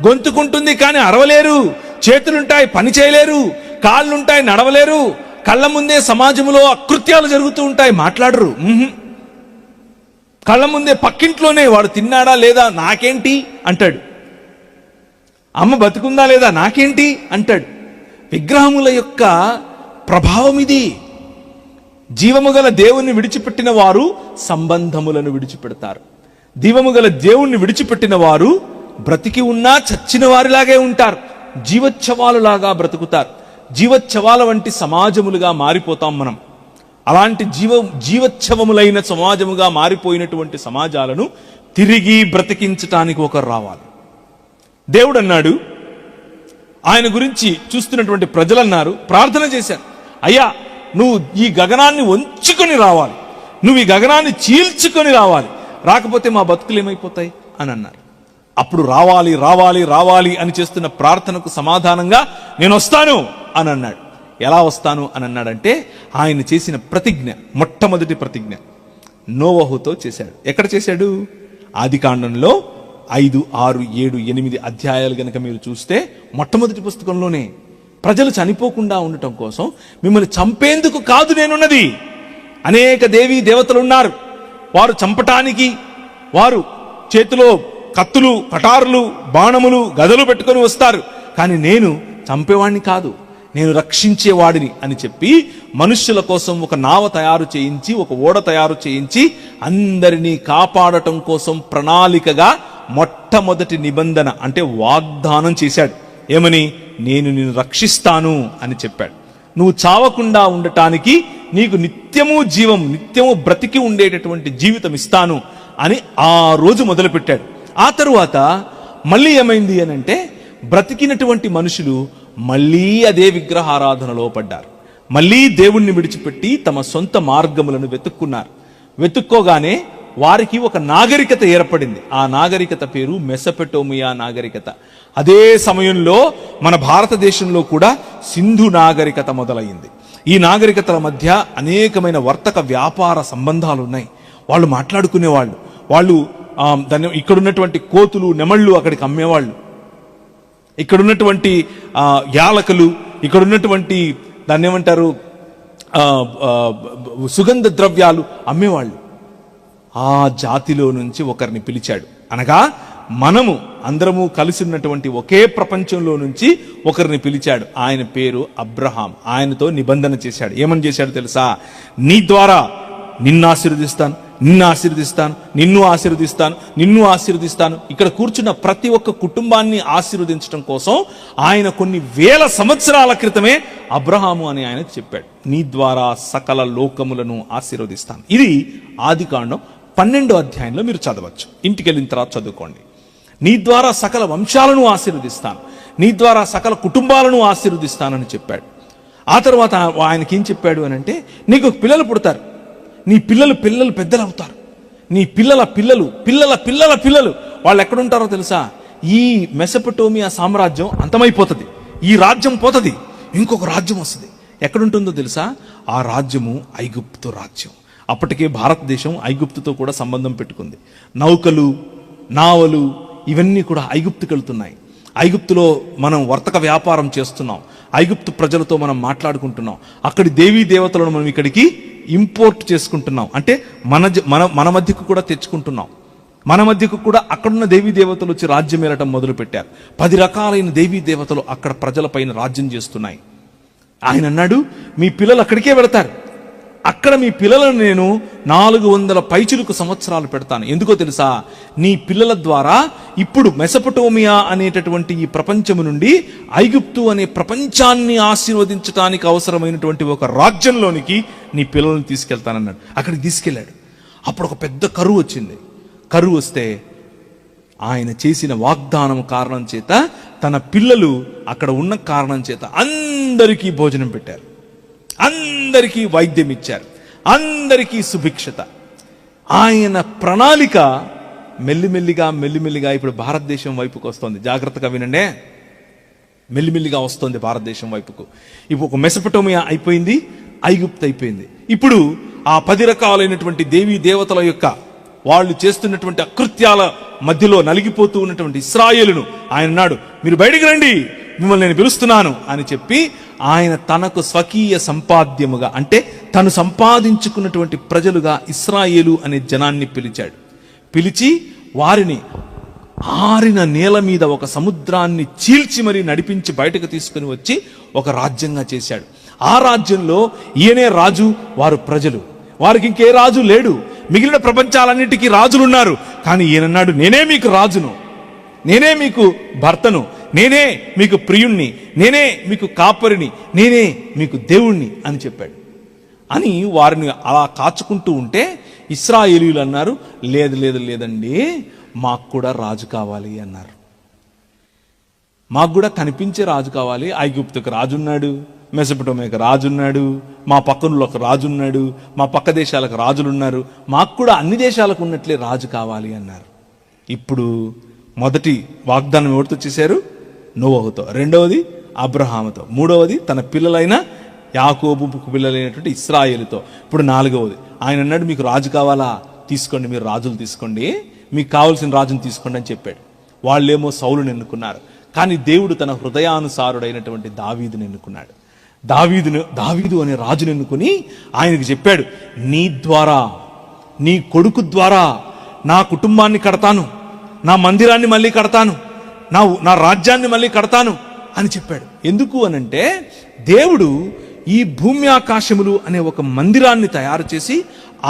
గొంతుకుంటుంది కానీ అరవలేరు, చేతులుంటాయి పని చేయలేరు, కాళ్ళుంటాయి నడవలేరు, కళ్ళ ముందే సమాజంలో అకృత్యాలు జరుగుతూ ఉంటాయి, మాట్లాడరు. కళ్ళ ముందే పక్కింట్లోనే వాడు తిన్నాడా లేదా నాకేంటి అంటాడు, అమ్మ బతుకుందా లేదా నాకేంటి అంటాడు. విగ్రహముల యొక్క ప్రభావం ఇది. జీవము గల దేవుణ్ణి విడిచిపెట్టిన వారు సంబంధములను విడిచిపెడతారు. జీవము గల దేవుణ్ణి విడిచిపెట్టిన వారు బ్రతికి ఉన్నా చచ్చిన వారిలాగే ఉంటారు, జీవోత్సవాలులాగా బ్రతుకుతారు. జీవోత్సవాల వంటి సమాజములుగా మారిపోతాం మనం. అలాంటి జీవోత్సవములైన సమాజముగా మారిపోయినటువంటి సమాజాలను తిరిగి బ్రతికించటానికి ఒకరు రావాలి. దేవుడు అన్నాడు, ఆయన గురించి చూస్తున్నటువంటి ప్రజలు అన్నారు, ప్రార్థన చేశారు, అయ్యా నువ్వు ఈ గగనాన్ని వంచుకొని రావాలి, నువ్వు ఈ గగనాన్ని చీల్చుకొని రావాలి, రాకపోతే మా బతుకులు ఏమైపోతాయి అని అన్నారు. అప్పుడు రావాలి రావాలి రావాలి అని చేస్తున్న ప్రార్థనకు సమాధానంగా నేను వస్తాను అని అన్నాడు. ఎలా వస్తాను అని అన్నాడంటే, ఆయన చేసిన ప్రతిజ్ఞ, మొట్టమొదటి ప్రతిజ్ఞ నోవహుతో చేశాడు. ఎక్కడ చేశాడు? ఆదికాండంలో 5, 6, 7, 8 అధ్యాయాలు గనక మీరు చూస్తే, మొట్టమొదటి పుస్తకంలోనే ప్రజలు చనిపోకుండా ఉండటం కోసం, మిమ్మల్ని చంపేందుకు కాదు నేనున్నది, అనేక దేవీ దేవతలు ఉన్నారు, వారు చంపటానికి, వారు చేతిలో కత్తులు, కటారులు, బాణములు, గదలు పెట్టుకొని వస్తారు, కానీ నేను చంపేవాడిని కాదు, నేను రక్షించేవాడిని అని చెప్పి మనుష్యుల కోసం ఒక నావ తయారు చేయించి, ఒక ఓడ తయారు చేయించి అందరినీ కాపాడటం కోసం ప్రణాళికగా మొట్టమొదటి నిబంధన అంటే వాగ్దానం చేశాడు. ఏమని? నేను నిన్ను రక్షిస్తాను అని చెప్పాడు. నువ్వు చావకుండా ఉండటానికి నీకు నిత్యము జీవం, నిత్యము బ్రతికి ఉండేటటువంటి జీవితం ఇస్తాను అని ఆ రోజు మొదలుపెట్టాడు. ఆ తరువాత మళ్ళీ ఏమైంది అని అంటే, బ్రతికినటువంటి మనుషులు మళ్ళీ అదే విగ్రహారాధనలో పడ్డారు. మళ్ళీ దేవుణ్ణి విడిచిపెట్టి తమ సొంత మార్గములను వెతుక్కోగానే వారికి ఒక నాగరికత ఏర్పడింది. ఆ నాగరికత పేరు మెసొపొటేమియా నాగరికత. అదే సమయంలో మన భారతదేశంలో కూడా సింధు నాగరికత మొదలైంది. ఈ నాగరికతల మధ్య అనేకమైన వర్తక వ్యాపార సంబంధాలు ఉన్నాయి. వాళ్ళు మాట్లాడుకునేవాళ్ళు. వాళ్ళు దాన్ని ఇక్కడున్నటువంటి కోతులు, నెమళ్ళు అక్కడికి అమ్మేవాళ్ళు. ఇక్కడున్నటువంటి యాలకులు, ఇక్కడున్నటువంటి దాన్ని ఏమంటారు, సుగంధ ద్రవ్యాలు అమ్మేవాళ్ళు. ఆ జాతిలో నుంచి ఒకరిని పిలిచాడు. అనగా మనము అందరము కలిసి ఉన్నటువంటి ఒకే ప్రపంచంలో నుంచి ఒకరిని పిలిచాడు. ఆయన పేరు అబ్రహాం. ఆయనతో నిబంధన చేశాడు. ఏమని చేశాడు తెలుసా? నీ ద్వారా నిన్ను ఆశీర్వదిస్తాను, నిన్ను ఆశీర్వదిస్తాను, నిన్ను ఆశీర్వదిస్తాను, నిన్ను ఆశీర్వదిస్తాను. ఇక్కడ కూర్చున్న ప్రతి ఒక్క కుటుంబాన్ని ఆశీర్వదించడం కోసం ఆయన కొన్ని వేల సంవత్సరాల క్రితమే అబ్రహాము అని ఆయనకు చెప్పాడు. నీ ద్వారా సకల లోకములను ఆశీర్వదిస్తాను. ఇది ఆదికాండం 12వ అధ్యాయంలో మీరు చదవచ్చు. ఇంటికి వెళ్ళిన తర్వాత చదువుకోండి. నీ ద్వారా సకల వంశాలను ఆశీర్వదిస్తాను, నీ ద్వారా సకల కుటుంబాలను ఆశీర్వదిస్తానని చెప్పాడు. ఆ తర్వాత ఆయనకి ఏం చెప్పాడు అని అంటే, నీకు పిల్లలు పుడతారు, నీ పిల్లలు పెద్దలు అవుతారు, నీ పిల్లల పిల్లలు వాళ్ళు ఎక్కడుంటారో తెలుసా? ఈ మెసొపొటేమియా సామ్రాజ్యం అంతమైపోతుంది, ఈ రాజ్యం పోతుంది, ఇంకొక రాజ్యం వస్తుంది. ఎక్కడుంటుందో తెలుసా? ఆ రాజ్యము ఐగుప్తు రాజ్యం. అప్పటికే భారతదేశం ఐగుప్తుతో కూడా సంబంధం పెట్టుకుంది. నౌకలు, నావలు ఇవన్నీ కూడా ఐగుప్తుకి వెళ్తున్నాయి. ఐగుప్తులో మనం వర్తక వ్యాపారం చేస్తున్నాం. ఐగుప్తు ప్రజలతో మనం మాట్లాడుకుంటున్నాం. అక్కడి దేవీ దేవతలను మనం ఇక్కడికి ఇంపోర్ట్ చేసుకుంటున్నాం. అంటే మన మధ్యకు కూడా తెచ్చుకుంటున్నాం. మన మధ్యకు కూడా అక్కడున్న దేవీ దేవతలు వచ్చి రాజ్యం ఏలటం మొదలు పెట్టారు. 10 రకాలైన దేవీ దేవతలు అక్కడ ప్రజలపైన రాజ్యం చేస్తున్నాయి. ఆయన అన్నాడు, మీ పిల్లలు అక్కడికే వెళతారు, అక్కడ మీ పిల్లలను నేను 400 పైచిలుకు సంవత్సరాలు పెడతాను. ఎందుకో తెలుసా? నీ పిల్లల ద్వారా ఇప్పుడు మెసొపొటేమియా అనేటటువంటి ఈ ప్రపంచము నుండి ఐగుప్తు అనే ప్రపంచాన్ని ఆశీర్వదించడానికి అవసరమైనటువంటి ఒక రాజ్యంలోనికి నీ పిల్లల్ని తీసుకెళ్తానన్నాడు. అక్కడికి తీసుకెళ్ళాడు. అప్పుడు ఒక పెద్ద కరువు వచ్చింది. కరువు వస్తే ఆయన చేసిన వాగ్దానం కారణం చేత, తన పిల్లలు అక్కడ ఉన్న కారణం చేత అందరికీ భోజనం పెట్టారు, అందరికీ వైద్యం ఇచ్చారు, అందరికీ సుభిక్షత. ఆయన ప్రణాళిక మెల్లిమెల్లిగా ఇప్పుడు భారతదేశం వైపుకు వస్తుంది. జాగ్రత్తగా వినండి, మెల్లిమెల్లిగా వస్తుంది భారతదేశం వైపుకు. ఇప్పుడు ఒక మెసొపొటేమియా అయిపోయింది, ఐగుప్తు అయిపోయింది. ఇప్పుడు ఆ 10 రకాలైనటువంటి దేవీ దేవతల యొక్క వాళ్ళు చేస్తున్నటువంటి అకృత్యాల మధ్యలో నలిగిపోతూ ఉన్నటువంటి ఇశ్రాయేలును ఆయన అన్నాడు, మీరు బయటికి రండి, మిమ్మల్ని నేను పిలుస్తున్నాను అని చెప్పి ఆయన తనకు స్వకీయ సంపాద్యముగా, అంటే తను సంపాదించుకున్నటువంటి ప్రజలుగా ఇశ్రాయేలు అనే జనాన్ని పిలిచాడు. పిలిచి వారిని ఆరిన నేల మీద ఒక సముద్రాన్ని చీల్చి మరీ నడిపించి బయటకు తీసుకుని వచ్చి ఒక రాజ్యంగా చేశాడు. ఆ రాజ్యంలో ఈయనే రాజు, వారు ప్రజలు. వారికి ఇంకే రాజు లేడు. మిగిలిన ప్రపంచాలన్నిటికీ రాజులున్నారు, కానీ ఈయనన్నాడు, నేనే మీకు రాజును, నేనే మీకు భర్తను, నేనే మీకు ప్రియుణ్ణి, నేనే మీకు కాపరిని, నేనే మీకు దేవుణ్ణి అని చెప్పాడు. అని వారిని అలా కాచుకుంటూ ఉంటే ఇశ్రాయేలీయులు అన్నారు, లేదండి, మాకు కూడా రాజు కావాలి అన్నారు. మాకు కూడా కనిపించే రాజు కావాలి. ఐగుప్తుకు రాజున్నాడు, మెసొపొటేమియాకు రాజున్నాడు, మా పక్కనులో ఒక రాజున్నాడు, మా పక్క దేశాలకు రాజులున్నారు, మాకు కూడా అన్ని దేశాలకు ఉన్నట్లే రాజు కావాలి అన్నారు. ఇప్పుడు మొదటి వాగ్దానం ఎవరితో చేశారు? నోవహుతో. రెండవది అబ్రహాముతో. మూడవది తన పిల్లలైన యాకోబుకు పిల్లలైనటువంటి ఇశ్రాయేలుతో. ఇప్పుడు 4వది ఆయన అన్నాడు, మీకు రాజు కావాలా? తీసుకోండి, మీరు రాజులు తీసుకోండి, మీకు కావలసిన రాజును తీసుకోండి అని చెప్పాడు. వాళ్ళేమో సౌలుని ఎన్నుకున్నారు. కానీ దేవుడు తన హృదయానుసారుడైనటువంటి దావీదుని ఎన్నుకున్నాడు. దావీదు అనే రాజును ఎన్నుకుని ఆయనకు చెప్పాడు, నీ ద్వారా, నీ కొడుకు ద్వారా నా కుటుంబాన్ని కడతాను, నా మందిరాన్ని మళ్ళీ కడతాను, నా రాజ్యాన్ని మళ్ళీ కడతాను అని చెప్పాడు. ఎందుకు అనంటే, దేవుడు ఈ భూమి ఆకాశములు అనే ఒక మందిరాన్ని తయారు చేసి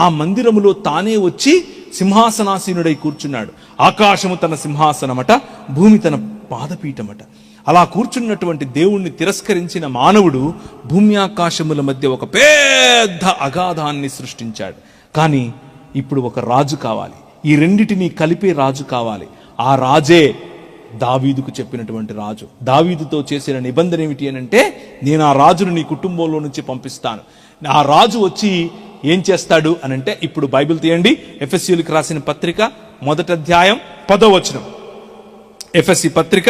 ఆ మందిరములో తానే వచ్చి సింహాసనాసీనుడై కూర్చున్నాడు. ఆకాశము తన సింహాసనమట, భూమి తన పాదపీఠమట. అలా కూర్చున్నటువంటి దేవుణ్ణి తిరస్కరించిన మానవుడు భూమి ఆకాశముల మధ్య ఒక పెద్ద అగాధాన్ని సృష్టించాడు. కానీ ఇప్పుడు ఒక రాజు కావాలి, ఈ రెండిటిని కలిపే రాజు కావాలి. ఆ రాజే దావీదుకు చెప్పినటువంటి రాజు. దావీదుతో చేసిన నిబంధన ఏమిటి అని అంటే, నేను ఆ రాజును నీ కుటుంబంలో నుంచి పంపిస్తాను. ఆ రాజు వచ్చి ఏం చేస్తాడు అనంటే, ఇప్పుడు బైబిల్ తీయండి, ఎఫెసీయులకు రాసిన పత్రిక 1వ అధ్యాయం 10వ వచనం. ఎఫెసీ పత్రిక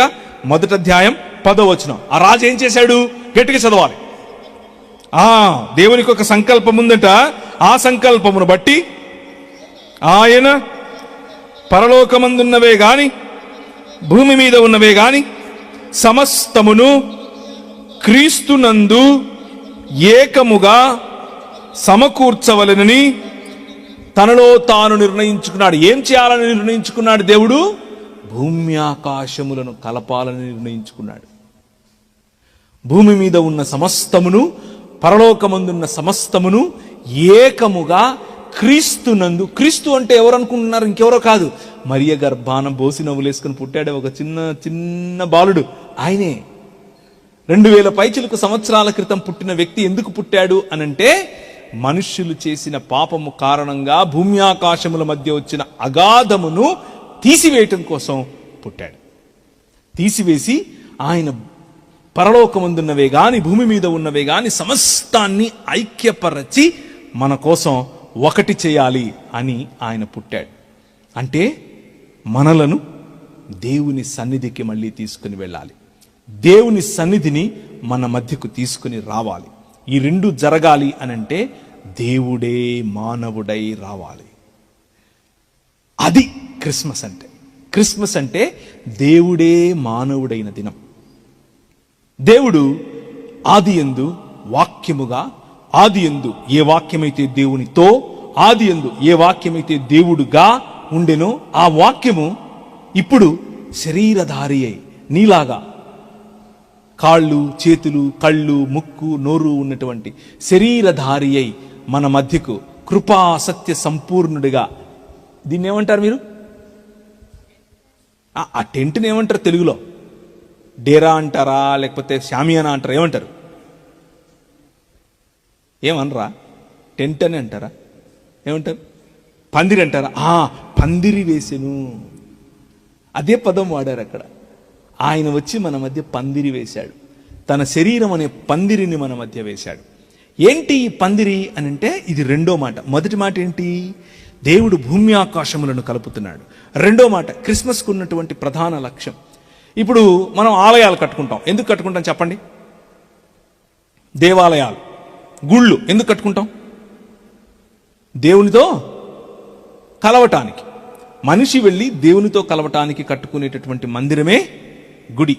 1వ అధ్యాయం 10వ వచనం. ఆ రాజు ఏం చేశాడు? గట్టిగా చదవాలి. దేవునికి ఒక సంకల్పం ఉందట. ఆ సంకల్పమును బట్టి ఆయన పరలోకమందున్నవే గాని భూమి మీద ఉన్నవే గాని సమస్తమును క్రీస్తునందు ఏకముగా సమకూర్చవలెనని తనలో తాను నిర్ణయించుకున్నాడు. ఏం చేయాలని నిర్ణయించుకున్నాడు దేవుడు? భూమి ఆకాశములను కలపాలని నిర్ణయించుకున్నాడు. భూమి మీద ఉన్న సమస్తమును, పరలోకమందున్న సమస్తమును ఏకముగా క్రీస్తునందు. క్రీస్తు అంటే ఎవరు అనుకుంటున్నారు? ఇంకెవరో కాదు, మరియ గర్భాన బోసి నవ్వులేసుకుని పుట్టాడే ఒక చిన్న చిన్న బాలుడు, ఆయనే. 2000 పైచిలకు సంవత్సరాల క్రితం పుట్టిన వ్యక్తి ఎందుకు పుట్టాడు అనంటే, మనుష్యులు చేసిన పాపము కారణంగా భూమి ఆకాశముల మధ్య వచ్చిన అగాధమును తీసివేయటం కోసం పుట్టాడు. తీసివేసి ఆయన పరలోకమందున్నవే గాని భూమి మీద ఉన్నవే గాని సమస్తాన్ని ఐక్యపరచి మన కోసం ఒకటి చేయాలి అని ఆయన పుట్టాడు. అంటే మనలను దేవుని సన్నిధికి మళ్ళీ తీసుకుని వెళ్ళాలి, దేవుని సన్నిధిని మన మధ్యకు తీసుకుని రావాలి. ఈ రెండు జరగాలి అనంటే దేవుడే మానవుడై రావాలి. అది క్రిస్మస్ అంటే. క్రిస్మస్ అంటే దేవుడే మానవుడైన దినం. దేవుడు ఆదియందు వాక్యముగా, ఆదియందు ఏ వాక్యమైతే దేవునితో, ఆదియందు ఏ వాక్యమైతే దేవుడుగా ఉండెనో ఆ వాక్యము ఇప్పుడు శరీరధారి అయి నీలాగా కాళ్ళు, చేతులు, కళ్ళు, ముక్కు, నోరు ఉన్నటువంటి శరీరధారి అయి మన మధ్యకు కృపా సత్య సంపూర్ణుడిగా. దీన్ని ఏమంటారు మీరు? ఆ టెంట్ని ఏమంటారు తెలుగులో? డేరా అంటారా, లేకపోతే షామియానా అంటారా? ఏమంటారు? ఏమనరా? టెంట్ అని అంటారా? ఏమంటారు? పందిరి అంటారా? పందిరి వేసెను, అదే పదం వాడారు అక్కడ. ఆయన వచ్చి మన మధ్య పందిరి వేశాడు, తన శరీరం అనే పందిరిని మన మధ్య వేశాడు. ఏంటి ఈ పందిరి అని అంటే, ఇది రెండో మాట. మొదటి మాట ఏంటి? దేవుడు భూమి ఆకాశములను కలుపుతున్నాడు. రెండో మాట క్రిస్మస్కు ఉన్నటువంటి ప్రధాన లక్ష్యం. ఇప్పుడు మనం ఆలయాలు కట్టుకుంటాం. ఎందుకు కట్టుకుంటాం చెప్పండి? దేవాలయాలు, గుళ్ళు ఎందుకు కట్టుకుంటాం? దేవునితో కలవటానికి. మనిషి వెళ్ళి దేవునితో కలవటానికి కట్టుకునేటటువంటి మందిరమే గుడి.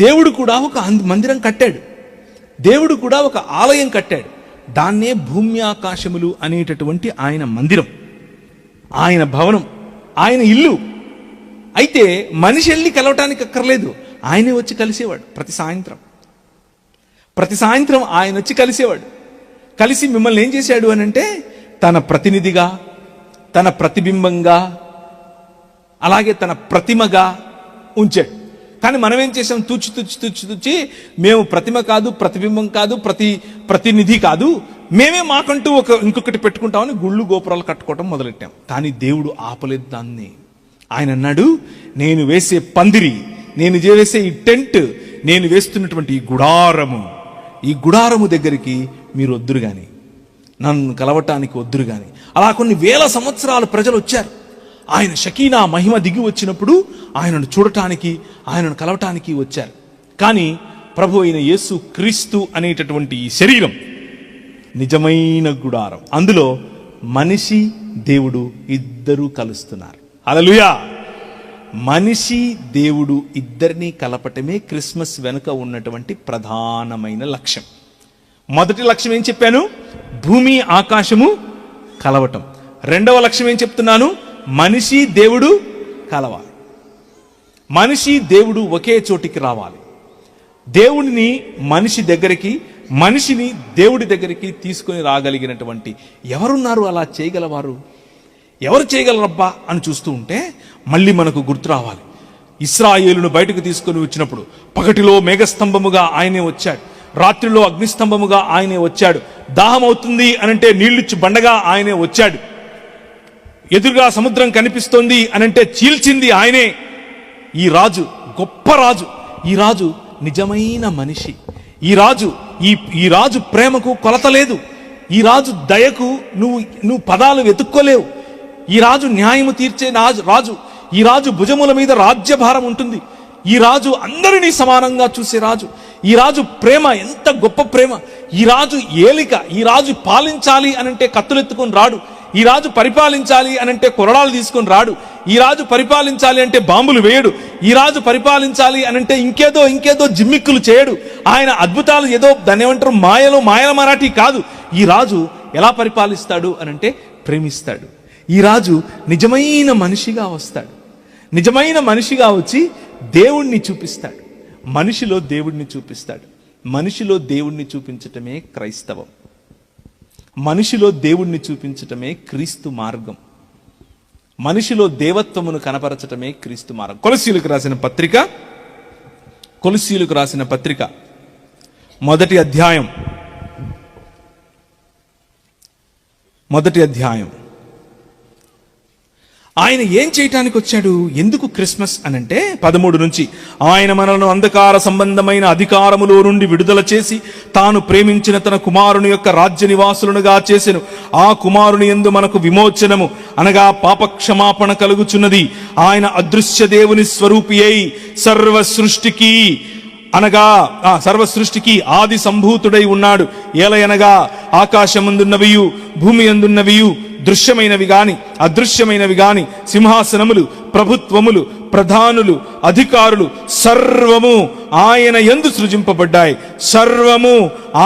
దేవుడు కూడా ఒక మందిరం కట్టాడు, దేవుడు కూడా ఒక ఆలయం కట్టాడు. దాన్నే భూమి ఆకాశములు అనేటటువంటి ఆయన మందిరం, ఆయన భవనం, ఆయన ఇల్లు. అయితే మనిషి వెళ్ళి కలవటానికి అక్కర్లేదు, ఆయనే వచ్చి కలిసేవాడు. ప్రతి సాయంత్రం ఆయన వచ్చి కలిసేవాడు. కలిసి మిమ్మల్ని ఏం చేశాడు అని అంటే, తన ప్రతినిధిగా, తన ప్రతిబింబంగా, అలాగే తన ప్రతిమగా ఉంచాడు. కానీ మనం ఏం చేసాం? తుచ్చి మేము ప్రతిమ కాదు, ప్రతిబింబం కాదు, ప్రతినిధి కాదు, మేమే మాకంటూ ఇంకొకటి పెట్టుకుంటామని గుళ్ళు గోపురాలు కట్టుకోవటం మొదలెట్టాం. కానీ దేవుడు ఆపలేదు దాన్ని. ఆయన అన్నాడు, నేను వేసే పందిరి, నేను వేసే ఈ టెంట్, నేను వేస్తున్నటువంటి ఈ గుడారము దగ్గరికి మీరు వద్దురు గాని, నన్ను కలవటానికి వద్దురు గాని. అలా కొన్ని వేల సంవత్సరాలు ప్రజలు వచ్చారు. ఆయన షకీనా మహిమ దిగి వచ్చినప్పుడు ఆయనను చూడటానికి, ఆయనను కలవటానికి వచ్చారు. కానీ ప్రభు అయిన యేసు క్రీస్తు అనేటటువంటి ఈ శరీరం నిజమైన గుడారం. అందులో మనిషి, దేవుడు ఇద్దరూ కలుస్తున్నారు. హల్లెలూయా! మనిషి, దేవుడు ఇద్దరినీ కలపటమే క్రిస్మస్ వెనుక ఉన్నటువంటి ప్రధానమైన లక్ష్యం. మొదటి లక్ష్యం ఏం చెప్పాను? భూమి ఆకాశము కలవటం. రెండవ లక్ష్యం ఏం చెప్తున్నాను? మనిషి, దేవుడు కలవాలి. మనిషి, దేవుడు ఒకే చోటికి రావాలి. దేవుడిని మనిషి దగ్గరికి, మనిషిని దేవుడి దగ్గరికి తీసుకుని రాగలిగినటువంటి ఎవరున్నారు? అలా చేయగలవారు ఎవరు చేయగలరబ్బా అని చూస్తూ ఉంటే మళ్ళీ మనకు గుర్తు రావాలి, ఇశ్రాయేలును బయటకు తీసుకొని వచ్చినప్పుడు పగటిలో మేఘస్తంభముగా ఆయనే వచ్చాడు, రాత్రిలో అగ్నిస్తంభముగా ఆయనే వచ్చాడు. దాహం అవుతుంది అనంటే నీళ్లిచ్చు బండగా ఆయనే వచ్చాడు. ఎదురుగా సముద్రం కనిపిస్తోంది అనంటే చీల్చింది ఆయనే. ఈ రాజు గొప్ప రాజు, ఈ రాజు నిజమైన మనిషి. ఈ రాజు ప్రేమకు కొలత లేదు. ఈ రాజు దయకు నువ్వు పదాలు వెతుక్కోలేవు. ఈ రాజు న్యాయము తీర్చే రాజు. ఈ రాజు భుజముల మీద రాజ్యభారం ఉంటుంది. ఈ రాజు అందరినీ సమానంగా చూసే రాజు. ఈ రాజు ప్రేమ ఎంత గొప్ప ప్రేమ. ఈ రాజు ఏలిక. ఈ రాజు పాలించాలి అనంటే కత్తులెత్తుకొని రాడు. ఈ రాజు పరిపాలించాలి అనంటే కొరడాలు తీసుకొని రాడు. ఈ రాజు పరిపాలించాలి అంటే బాంబులు వేయడు. ఈ రాజు పరిపాలించాలి అనంటే ఇంకేదో జిమ్మిక్కులు చేయడు. ఆయన అద్భుతాలు ఏదో దాన్ని ఏమంటారు మాయల మరాఠీ కాదు. ఈ రాజు ఎలా పరిపాలిస్తాడు అనంటే ప్రేమిస్తాడు. ఈ రాజు నిజమైన మనిషిగా వస్తాడు. నిజమైన మనిషిగా వచ్చి దేవుణ్ణి చూపిస్తాడు. మనిషిలో దేవుణ్ణి చూపిస్తాడు. మనిషిలో దేవుణ్ణి చూపించటమే క్రైస్తవం. మనిషిలో దేవుణ్ణి చూపించటమే క్రీస్తు మార్గం. మనిషిలో దేవత్వమును కనపరచటమే క్రీస్తు మార్గం. కొలసీలకు రాసిన పత్రిక మొదటి అధ్యాయం ఆయన ఏం చేయటానికి వచ్చాడు? ఎందుకు క్రిస్మస్ అనంటే 13 నుంచి, ఆయన మనలను అంధకార సంబంధమైన అధికారములో నుండి విడుదల చేసి తాను ప్రేమించిన తన కుమారుని యొక్క రాజ్య నివాసులుగా చేసెను. ఆ కుమారుని యందు మనకు విమోచనము అనగా పాపక్షమాపణ కలుగుచున్నది. ఆయన అదృశ్య దేవుని స్వరూపి అయి సర్వ సృష్టికి ఆది సంభూతుడై ఉన్నాడు. ఏలయనగా ఆకాశమందున్నవియు భూమి అందున్నవియు దృశ్యమైనవి గాని అదృశ్యమైనవి గాని సింహాసనములు, ప్రభుత్వములు, ప్రధానులు, అధికారులు సర్వము ఆయన యందు సృజింపబడ్డాయి. సర్వము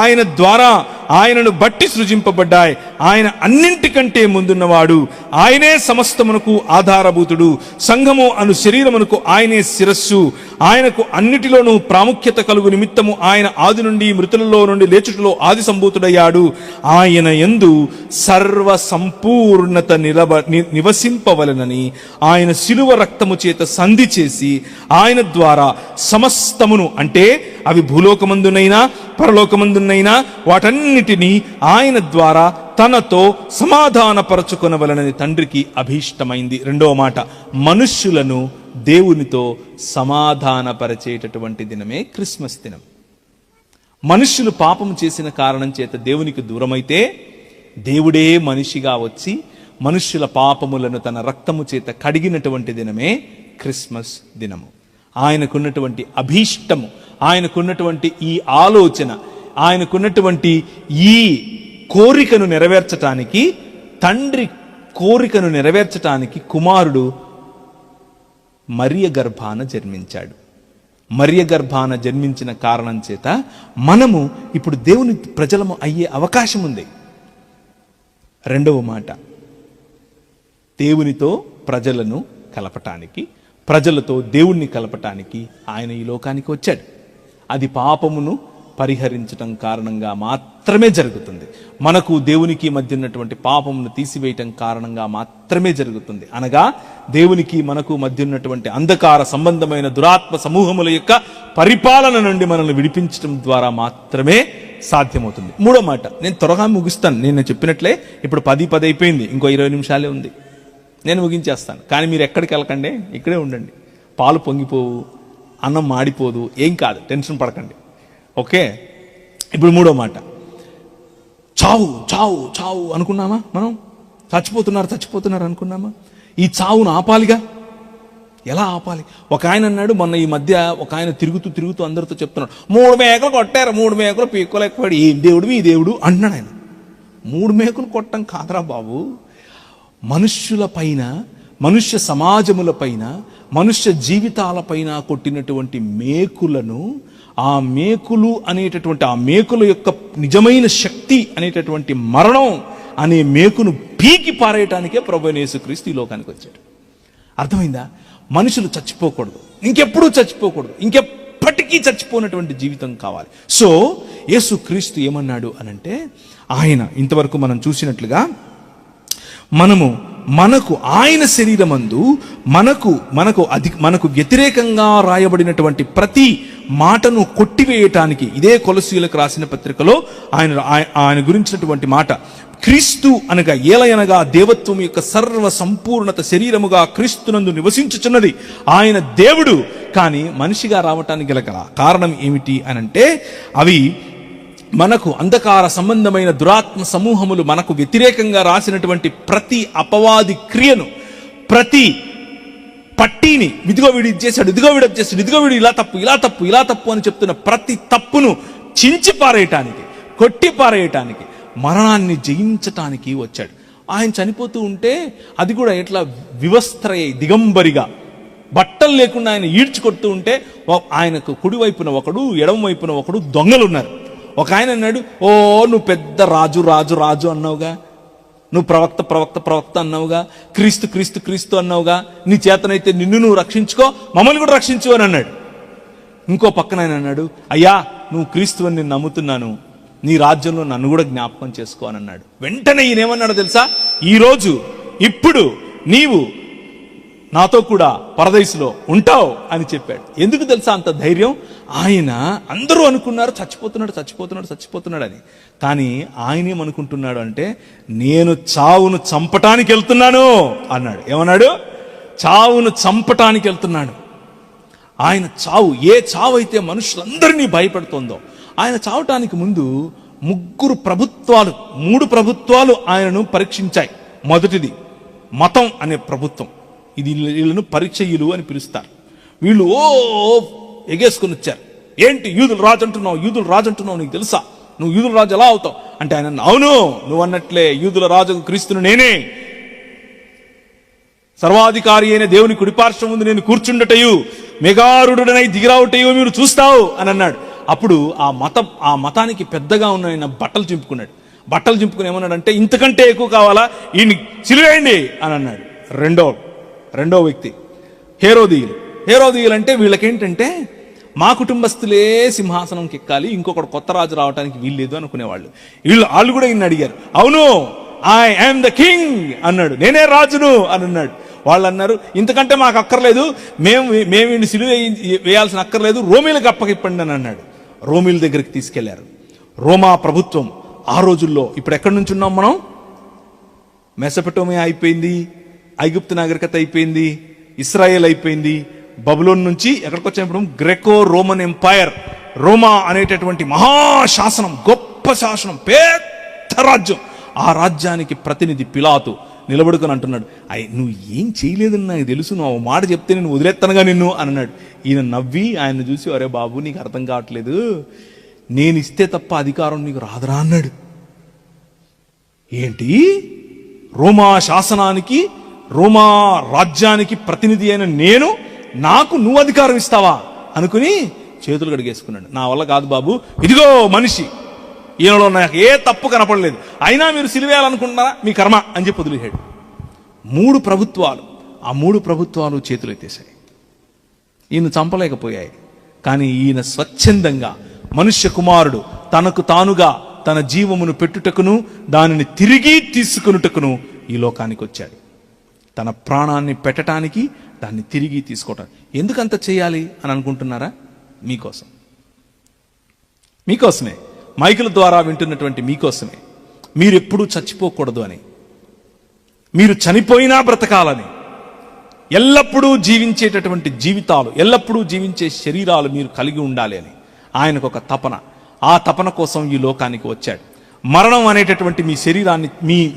ఆయన ద్వారా, ఆయనను బట్టి సృజింపబడ్డాయి. ఆయన అన్నింటికంటే ముందున్నవాడు. ఆయనే సమస్తమునకు ఆధారభూతుడు. సంఘము అను శరీరమునకు ఆయనే శిరస్సు. ఆయనకు అన్నిటిలోనూ ప్రాముఖ్యత కలుగు నిమిత్తము ఆయన ఆది నుండి మృతులలో నుండి లేచుటలో ఆది సంభూతుడయ్యాడు. ఆయన యందు సర్వ సంపూర్ణత నివసింపవలనని ఆయన శిలువ రక్తము చేత సంధి చేసి ఆయన ద్వారా సమస్తమును, అంటే అవి భూలోకమందునైనా పరలోకమందునైనా వాటన్నిటినీ ఆయన ద్వారా తనతో సమాధానపరచుకొనవలనని తండ్రికి అభీష్టమైంది. రెండవ మాట, మనుష్యులను దేవునితో సమాధానపరిచేటటువంటి దినమే క్రిస్మస్ దినం. మనుష్యులు పాపం చేసిన కారణం చేత దేవునికి దూరమైతే దేవుడే మనిషిగా వచ్చి మనుష్యుల పాపములను తన రక్తము చేత కడిగినటువంటి దినమే క్రిస్మస్ దినము. ఆయనకున్నటువంటి అభీష్టము, ఆయనకున్నటువంటి ఈ ఆలోచన, ఆయనకున్నటువంటి ఈ కోరికను నెరవేర్చటానికి, తండ్రి కోరికను నెరవేర్చటానికి కుమారుడు మరియ గర్భాన జన్మించాడు. మరియ గర్భాన జన్మించిన కారణం చేత మనము ఇప్పుడు దేవుని ప్రజలము అయ్యే అవకాశం ఉంది. రెండవ మాట, దేవునితో ప్రజలను కలపటానికి, ప్రజలతో దేవుణ్ణి కలపటానికి ఆయన ఈ లోకానికి వచ్చాడు. అది పాపమును పరిహరించటం కారణంగా మాత్రమే జరుగుతుంది. మనకు దేవునికి మధ్య ఉన్నటువంటి పాపమును తీసివేయటం కారణంగా మాత్రమే జరుగుతుంది. అనగా దేవునికి మనకు మధ్య ఉన్నటువంటి అంధకార సంబంధమైన దురాత్మ సమూహముల యొక్క పరిపాలన నుండి మనల్ని విడిపించడం ద్వారా మాత్రమే సాధ్యమవుతుంది. మూడో మాట, నేను త్వరగా ముగిస్తాను. నేను చెప్పినట్లే ఇప్పుడు 10 అయిపోయింది, ఇంకో 20 నిమిషాలే ఉంది, నేను ముగించేస్తాను. కానీ మీరు ఎక్కడికి వెళ్ళకండి, ఇక్కడే ఉండండి. పాలు పొంగిపోవు, అన్నం మాడిపోదు, ఏం కాదు, టెన్షన్ పడకండి. ఓకే, ఇప్పుడు మూడో మాట, చావు చావు చావు అనుకున్నామా? మనం చచ్చిపోతున్నారు అనుకున్నామా? ఈ చావును ఆపాలిగా. ఎలా ఆపాలి? ఒక ఆయన అన్నాడు మొన్న ఈ మధ్య, ఒక ఆయన తిరుగుతూ అందరితో చెప్తున్నాడు, 3 మేకలు కొట్టారు, 3 మేకలు పీక్కోలేకపోయాడు, ఏం దేవుడు ఈ దేవుడు అంటున్నాడు ఆయన. 3 మేకలు కొట్టడం కాదరా బాబు. మనుష్యుల పైన, మనుష్య సమాజముల పైన, మనుష్య జీవితాల పైన కొట్టినటువంటి మేకులను, ఆ మేకులు అనేటటువంటి, ఆ మేకుల యొక్క నిజమైన శక్తి అనేటటువంటి మరణం అనే మేకును పీకి పారేయటానికే ప్రభువైన యేసుక్రీస్తు ఈ లోకానికి వచ్చాడు. అర్థమైందా? మనుషులు చచ్చిపోకూడదు, ఇంకెప్పుడూ చచ్చిపోకూడదు, ఇంకెప్పటికీ చచ్చిపోయినటువంటి జీవితం కావాలి. సో యేసుక్రీస్తు ఏమన్నాడు అనంటే, ఆయన ఇంతవరకు మనం చూసినట్లుగా మనము మనకు ఆయన శరీరమందు మనకు వ్యతిరేకంగా రాయబడినటువంటి ప్రతి మాటను కొట్టివేయటానికి, ఇదే కొలసీయులకు రాసిన పత్రికలో ఆయన గురించినటువంటి మాట, క్రీస్తు అనగా ఏలయనగా దేవత్వం యొక్క సర్వ సంపూర్ణత శరీరముగా క్రీస్తునందు నివసించుచున్నది. ఆయన దేవుడు, కానీ మనిషిగా రావటానికి గల కారణం ఏమిటి అనంటే, అవి మనకు అంధకార సంబంధమైన దురాత్మ సమూహములు మనకు వ్యతిరేకంగా రాసినటువంటి ప్రతి అపవాది క్రియను, ప్రతి పట్టీని, ఇదిగో వీడు ఇది చేశాడు, ఇదిగో వీడు అది చేశాడు, ఇదిగో వీడు ఇలా తప్పు ఇలా తప్పు ఇలా తప్పు అని చెప్తున్న ప్రతి తప్పును చించి పారేయటానికి, కొట్టి పారేయటానికి, మరణాన్ని జయించటానికి వచ్చాడు. ఆయన చనిపోతూ ఉంటే అది కూడా ఎట్లా వివస్త్రయ్యి దిగంబరిగా బట్టలు లేకుండా ఆయన ఈడ్చుకొడుతూ ఉంటే, ఆయనకు కుడివైపున ఒకడు ఎడమ వైపున ఒకడు దొంగలు ఉన్నారు. ఒక ఆయన అన్నాడు, ఓ నువ్వు పెద్ద రాజు రాజు రాజు అన్నావుగా, నువ్వు ప్రవక్త ప్రవక్త ప్రవక్త అన్నావుగా, క్రీస్తు క్రీస్తు క్రీస్తు అన్నావుగా, నీ చేతనైతే నిన్ను నువ్వు రక్షించుకో, మమ్మల్ని కూడా రక్షించు అని అన్నాడు. ఇంకో పక్కన ఆయన అన్నాడు, అయ్యా నువ్వు క్రీస్తు అని నేను నమ్ముతున్నాను, నీ రాజ్యంలో నన్ను కూడా జ్ఞాపకం చేసుకో అని అన్నాడు. వెంటనే ఈయన ఏమన్నాడు తెలుసా, ఈరోజు ఇప్పుడు నీవు నాతో కూడా పరదైసులో ఉంటావు అని చెప్పాడు. ఎందుకు తెలుసా అంత ధైర్యం? ఆయన, అందరూ అనుకున్నారు చచ్చిపోతున్నాడు చచ్చిపోతున్నాడు చచ్చిపోతున్నాడు అని, కానీ ఆయన ఏమనుకుంటున్నాడు అంటే, నేను చావును చంపటానికి వెళ్తున్నాను అన్నాడు. ఏమన్నాడు? చావును చంపటానికి వెళ్తున్నాడు. ఆయన చావు, ఏ చావు అయితే మనుషులందరినీ భయపెడుతోందో, ఆయన చావటానికి ముందు 3 ప్రభుత్వాలు ఆయనను పరీక్షించాయి. మొదటిది మతం అనే ప్రభుత్వం. ఇది వీళ్ళను పరీక్షయులు అని పిలుస్తారు. వీళ్ళు ఎగేసుకుని వచ్చారు. ఏంటి యూదుల రాజు అంటున్నావు, యూదుల రాజు అంటున్నావు, నీకు తెలుసా నువ్వు యూదుల రాజు ఎలా అవుతావు అంటే, ఆయన అవును నువ్వు అన్నట్లే యూదుల రాజు క్రీస్తును నేనే, సర్వాధికారి అయిన దేవుని కుడిపార్శ్వం ముందు నేను కూర్చుండటయు మెగారుడనై దిగిరావుటయు మీరు చూస్తావు అని అన్నాడు. అప్పుడు ఆ మతానికి పెద్దగా ఉన్న ఆయన బట్టలు చింపుకున్నాడు. బట్టలు చింపుకుని ఏమన్నాడంటే, ఇంతకంటే ఎక్కువ కావాలా, ఈయన్ని సిలువేయండి అని అన్నాడు. రెండో వ్యక్తి హేరోదీయులు అంటే వీళ్ళకేంటంటే, మా కుటుంబస్తులే సింహాసనంకి ఎక్కాలి, ఇంకొకటి కొత్త రాజు రావడానికి వీల్లేదు అనుకునేవాళ్ళు. వాళ్ళు కూడా ఈయన అడిగారు. అవును ఐ యామ్ ద కింగ్ అన్నాడు, నేనే రాజును అని అన్నాడు. వాళ్ళు అన్నారు, ఇంతకంటే మాకు అక్కర్లేదు, మేము వీడిని సిలువ వేయాల్సిన అక్కర్లేదు, రోమీలకు అప్పగిప్పండి అని అన్నాడు. రోమీల దగ్గరికి తీసుకెళ్లారు. రోమా ప్రభుత్వం ఆ రోజుల్లో, ఇప్పుడు ఎక్కడి నుంచి ఉన్నాం మనం? మెసొపొటేమియా అయిపోయింది, ఐగుప్తు నాగరికత అయిపోయింది, ఇస్రాయేల్ అయిపోయింది. బబులోన్ నుంచి ఎక్కడికి వచ్చినప్పుడు గ్రెకో రోమన్ ఎంపైర్, రోమా అనేటటువంటి మహాశాసనం, గొప్ప శాసనం, పెద్ద రాజ్యం. ఆ రాజ్యానికి ప్రతినిధి పిలాతు నిలబడుకొని అంటున్నాడు, నువ్వు ఏం చేయలేదని నాకు తెలుసు, నువ్వు మాట చెప్తే నేను వదిలేస్తానుగా నిన్ను అని అన్నాడు. ఈయన నవ్వి ఆయన చూసి, అరే బాబు నీకు అర్థం కావట్లేదు, నేను ఇస్తే తప్ప అధికారం నీకు రాదురా అన్నాడు. ఏంటి, రోమా శాసనానికి రోమా రాజ్యానికి ప్రతినిధి అయిన నేను, నాకు నువ్వు అధికారం ఇస్తావా అనుకుని చేతులు కడిగేసుకున్నాడు. నా వల్ల కాదు బాబు, ఇదిగో మనిషి, ఈయనలో నాకు ఏ తప్పు కనపడలేదు, అయినా మీరు సిలువేయాలనుకుంటున్నారా మీ కర్మ అని చెప్పి వదిలేశాడు. 3 ప్రభుత్వాలు, ఆ 3 ప్రభుత్వాలు చేతులు ఎత్తేశాయి. ఈయన చంపలేకపోయాయి. కానీ ఈయన స్వచ్ఛందంగా, మనుష్య కుమారుడు తనకు తానుగా తన జీవమును పెట్టుటకును దానిని తిరిగి తీసుకునుటకును ఈ లోకానికి వచ్చాడు. తన ప్రాణాన్ని పెట్టడానికి, దాన్ని తిరిగి తీసుకోవటానికి. ఎందుకంత చేయాలి అని అనుకుంటున్నారా? మీకోసమే, మైకుల ద్వారా వింటున్నటువంటి మీకోసమే. మీరెప్పుడూ చచ్చిపోకూడదు అని, మీరు చనిపోయినా బ్రతకాలని, ఎల్లప్పుడూ జీవించేటటువంటి జీవితాలు, ఎల్లప్పుడూ జీవించే శరీరాలు మీరు కలిగి ఉండాలి అని ఆయనకు ఒక తపన. ఆ తపన కోసం ఈ లోకానికి వచ్చాడు. మరణం అనేటటువంటి మీ శరీరాన్ని,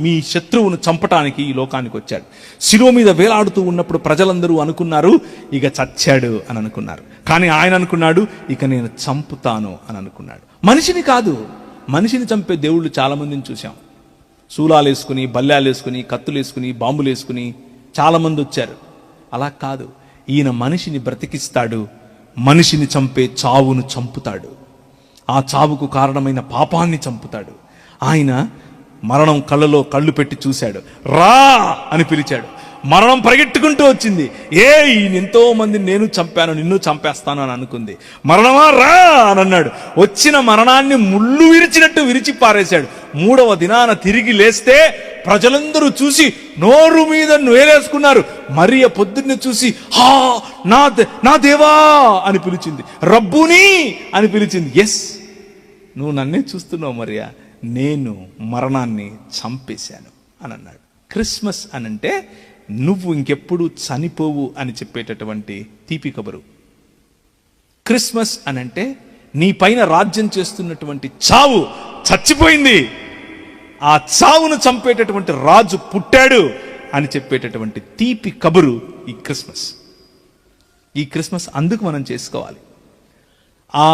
మీ శత్రువును చంపటానికి ఈ లోకానికి వచ్చాడు. శిలువ మీద వేలాడుతూ ఉన్నప్పుడు ప్రజలందరూ అనుకున్నారు, ఇక చచ్చాడు అని అనుకున్నారు. కానీ ఆయన అనుకున్నాడు, ఇక నేను చంపుతాను అని అనుకున్నాడు. మనిషిని కాదు, మనిషిని చంపే దేవుళ్ళు చాలా మందిని చూశాం. శూలాలు వేసుకుని, బల్లాలు వేసుకుని, కత్తులు వేసుకుని, బాంబులు వేసుకుని చాలా మంది వచ్చారు. అలా కాదు, ఈయన మనిషిని బ్రతికిస్తాడు, మనిషిని చంపే చావును చంపుతాడు, ఆ చావుకు కారణమైన పాపాన్ని చంపుతాడు. ఆయన మరణం కళ్ళలో కళ్ళు పెట్టి చూశాడు, రా అని పిలిచాడు. మరణం పరిగెట్టుకుంటూ వచ్చింది. ఎంతో మందిని నేను చంపాను, నిన్ను చంపేస్తాను అని అనుకుంది. మరణమా రా అని అన్నాడు. వచ్చిన మరణాన్ని ముళ్ళు విరిచినట్టు విరిచి పారేశాడు. 3వ దినాన తిరిగి లేస్తే ప్రజలందరూ చూసి నోరు మీద వేలేసుకున్నారు. మరియ పొద్దున్నే చూసి హా నా దేవా అని పిలిచింది, రబ్బుని అని పిలిచింది. ఎస్, నువ్వు నన్నే చూస్తున్నావు మరియ, నేను మరణాన్ని చంపేశాను అని అన్నాడు. క్రిస్మస్ అనంటే నువ్వు ఇంకెప్పుడు చనిపోవు అని చెప్పేటటువంటి తీపి కబురు. క్రిస్మస్ అనంటే నీ పైన రాజ్యం చేస్తున్నటువంటి చావు చచ్చిపోయింది, ఆ చావును చంపేటటువంటి రాజు పుట్టాడు అని చెప్పేటటువంటి తీపి కబురు ఈ క్రిస్మస్. ఈ క్రిస్మస్ అందుకు మనం చేసుకోవాలి. ఆ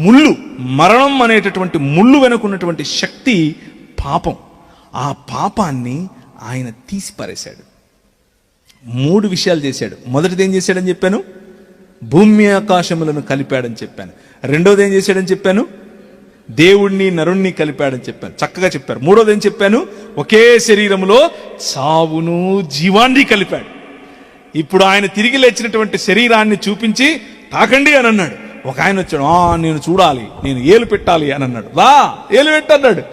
ముళ్ళు, మరణం అనేటటువంటి ముళ్ళు వెనుకున్నటువంటి శక్తి పాపం. ఆ పాపాన్ని ఆయన తీసి పారేశాడు. 3 విషయాలు చేశాడు. మొదటిది ఏం చేశాడని చెప్పాను? భూమి ఆకాశములను కలిపాడని చెప్పాను. రెండోది ఏం చేశాడని చెప్పాను? దేవుణ్ణి నరుణ్ణి కలిపాడని చెప్పాను, చక్కగా చెప్పారు. మూడోది ఏం చెప్పాను? ఒకే శరీరములో చావును జీవాన్ని కలిపాడు. ఇప్పుడు ఆయన తిరిగి లేచినటువంటి శరీరాన్ని చూపించి తాకండి అని అన్నాడు. ఒక ఆయన వచ్చాడు, నేను చూడాలి, నేను ఏలు పెట్టాలి అని అన్నాడు. రా ఏలు పెట్టన్నాడు.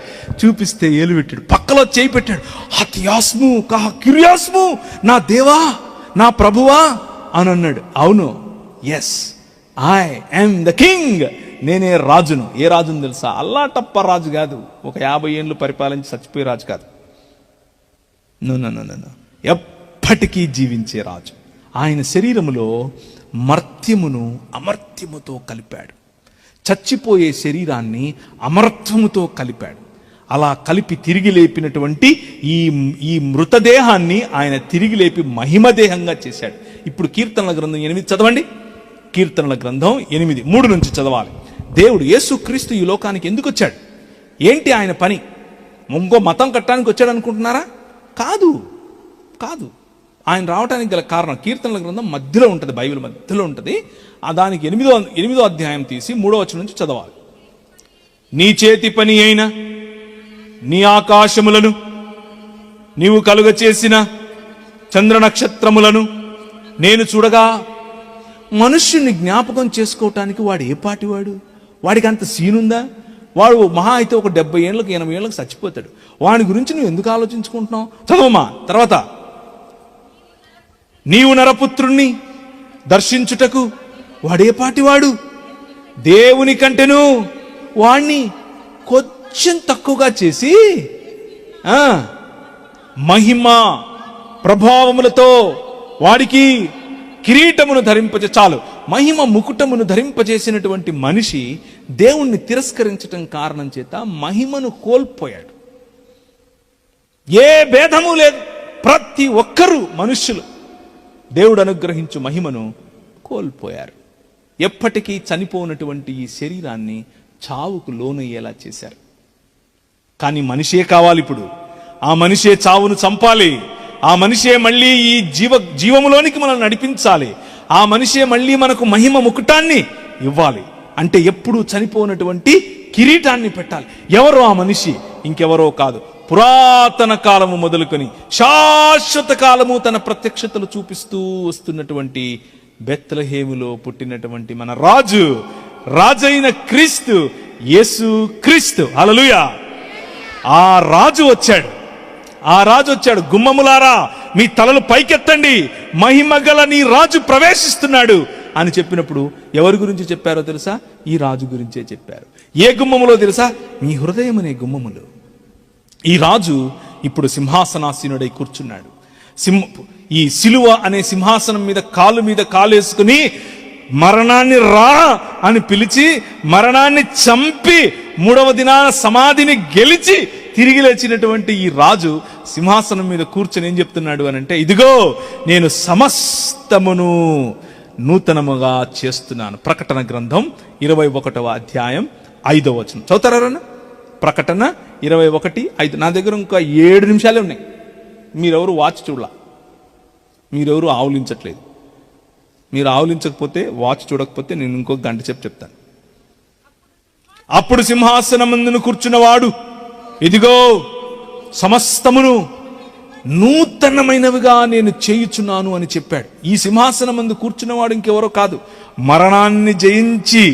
చూపిస్తే ఏలు పెట్టాడు, పక్కలో చేయి పెట్టాడు. హత్యాస్ము కహ కిర్యాస్ము, నా దేవా నా ప్రభువా అని అన్నాడు. అవును, yes, I am the king, నేనే రాజును. ఏ రాజును తెలుసా? అల్లాటప్ప రాజు కాదు, ఒక 50 ఏళ్ళు పరిపాలించి చచ్చిపోయే రాజు కాదు. నో, ఎప్పటికీ జీవించే రాజు. ఆయన శరీరములో మర్త్యమును అమర్త్యముతో కలిపాడు. చచ్చిపోయే శరీరాన్ని అమర్త్యముతో కలిపాడు. అలా కలిపి తిరిగి లేపినటువంటి ఈ మృతదేహాన్ని ఆయన తిరిగి లేపి మహిమదేహంగా చేశాడు. ఇప్పుడు కీర్తనల గ్రంథం 8 చదవండి. కీర్తనల గ్రంథం 8:3 నుంచి చదవాలి. దేవుడు యేసుక్రీస్తు ఈ లోకానికి ఎందుకు వచ్చాడు? ఏంటి ఆయన పని? ఇంకో మతం కట్టడానికి వచ్చాడు అనుకుంటున్నారా? కాదు. ఆయన రావడానికి గల కారణం కీర్తనల గ్రంథం మధ్యలో ఉంటుంది, బైబిల్ మధ్యలో ఉంటుంది. దానికి 8వ అధ్యాయం తీసి 3వ వచనం నుంచి చదవాలి. నీ చేతి పని అయిన నీ ఆకాశములను, నీవు కలుగ చేసిన చంద్ర నక్షత్రములను నేను చూడగా, మనుష్యుని జ్ఞాపకం చేసుకోవటానికి వాడు ఏ పాటివాడు? వాడికి అంత సీనుందా? వాడు మహా అయితే ఒక 70 ఏళ్ళకి 80 ఏళ్ళకి చచ్చిపోతాడు. వాడి గురించి నువ్వు ఎందుకు ఆలోచించుకుంటున్నావు? చదవమా. తర్వాత, నీవు నరపుత్రుణ్ణి దర్శించుటకు వాడే పాటివాడు? దేవుని కంటెను వాణ్ణి కొంచెం తక్కువగా చేసి మహిమ ప్రభావములతో వాడికి కిరీటమును ధరింపజే, చాలు, మహిమ ముకుటమును ధరింపజేసినటువంటి మనిషి దేవుణ్ణి తిరస్కరించటం కారణం చేత మహిమను కోల్పోయాడు. ఏ భేదము లేదు, ప్రతి ఒక్కరూ మనుష్యులు దేవుడు అనుగ్రహించు మహిమను కోల్పోయారు. ఎప్పటికీ చనిపోనటువంటి ఈ శరీరాన్ని చావుకు లోనయ్యేలా చేశారు. కానీ మనిషే కావాలి ఇప్పుడు. ఆ మనిషే చావును చంపాలి. ఆ మనిషే మళ్ళీ ఈ జీవములోనికి మనల్ని నడిపించాలి. ఆ మనిషే మళ్ళీ మనకు మహిమ ముకుటాన్ని ఇవ్వాలి. అంటే ఎప్పుడు చనిపోనటువంటి కిరీటాన్ని పెట్టాలి. ఎవరో ఆ మనిషి? ఇంకెవరో కాదు, పురాతన కాలము మొదలుకొని శాశ్వత కాలము తన ప్రత్యక్షతలు చూపిస్తూ వస్తున్నటువంటి బెత్లెహేములో పుట్టినటువంటి మన రాజైన క్రీస్తు, యేసు క్రీస్తు. హల్లెలూయా. ఆ రాజు వచ్చాడు. గుమ్మములారా మీ తలలు పైకెత్తండి, మహిమ గల నీ రాజు ప్రవేశిస్తున్నాడు అని చెప్పినప్పుడు ఎవరి గురించి చెప్పారో తెలుసా? ఈ రాజు గురించే చెప్పారు. ఏ గుమ్మములో తెలుసా? మీ హృదయం అనే గుమ్మములో. ఈ రాజు ఇప్పుడు సింహాసనాసీనుడై కూర్చున్నాడు. ఈ సిలువ అనే సింహాసనం మీద కాలేసుకుని మరణాన్ని రా అని పిలిచి మరణాన్ని చంపి 3వ దినాన సమాధిని గెలిచి తిరిగి లేచినటువంటి ఈ రాజు సింహాసనం మీద కూర్చొని ఏం చెప్తున్నాడు అని అంటే, ఇదిగో నేను సమస్తమును నూతనముగా చేస్తున్నాను. ప్రకటన గ్రంథం 21వ అధ్యాయం 5వ వచనం చదువుతారా? ప్రకటన 21:5. నా దగ్గర ఇంకా 7 నిమిషాలే ఉన్నాయి. మీరెవరు వాచ్ చూడలా, మీరెవరు ఆవులించట్లేదు. మీరు ఆవులించకపోతే, వాచ్ చూడకపోతే నేను ఇంకొక గంట చెప్తాను. అప్పుడు సింహాసనమందును కూర్చున్నవాడు, ఇదిగో సమస్తమును నూతనమైనవిగా నేను చేయుచున్నాను అని చెప్పాడు. ఈ సింహాసనమందు కూర్చున్నవాడు ఇంకెవరో కాదు, మరణాన్ని జయించి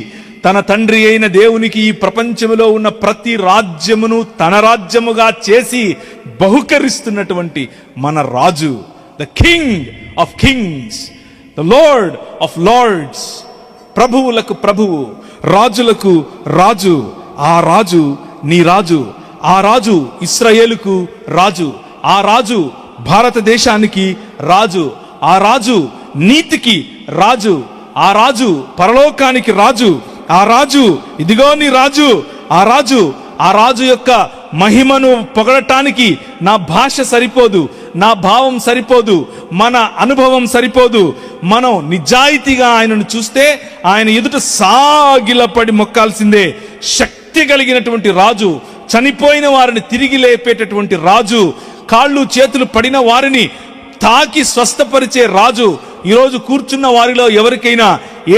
తన తండ్రి అయిన దేవునికి ఈ ప్రపంచములో ఉన్న ప్రతి రాజ్యమును తన రాజ్యముగా చేసి బహుకరిస్తున్నటువంటి మన రాజు, the king of kings, the lord of lords, ప్రభువులకు ప్రభువు, రాజులకు రాజు. ఆ రాజు నీ రాజు. ఆ రాజు ఇశ్రాయేలుకు రాజు. ఆ రాజు భారతదేశానికి రాజు. ఆ రాజు నీతికి రాజు. ఆ రాజు పరలోకానికి రాజు. ఆ రాజు ఇదిగో నీ రాజు. ఆ రాజు యొక్క మహిమను పొగడటానికి నా భాష సరిపోదు, నా భావం సరిపోదు, మన అనుభవం సరిపోదు. మనం నిజాయితీగా ఆయనను చూస్తే ఆయన ఎదుట సాగిలపడి మొక్కాల్సిందే. శక్తి కలిగినటువంటి రాజు, చనిపోయిన వారిని తిరిగి లేపేటటువంటి రాజు, కాళ్ళు చేతులు పడిన వారిని తాకి స్వస్థపరిచే రాజు. ఈరోజు కూర్చున్న వారిలో ఎవరికైనా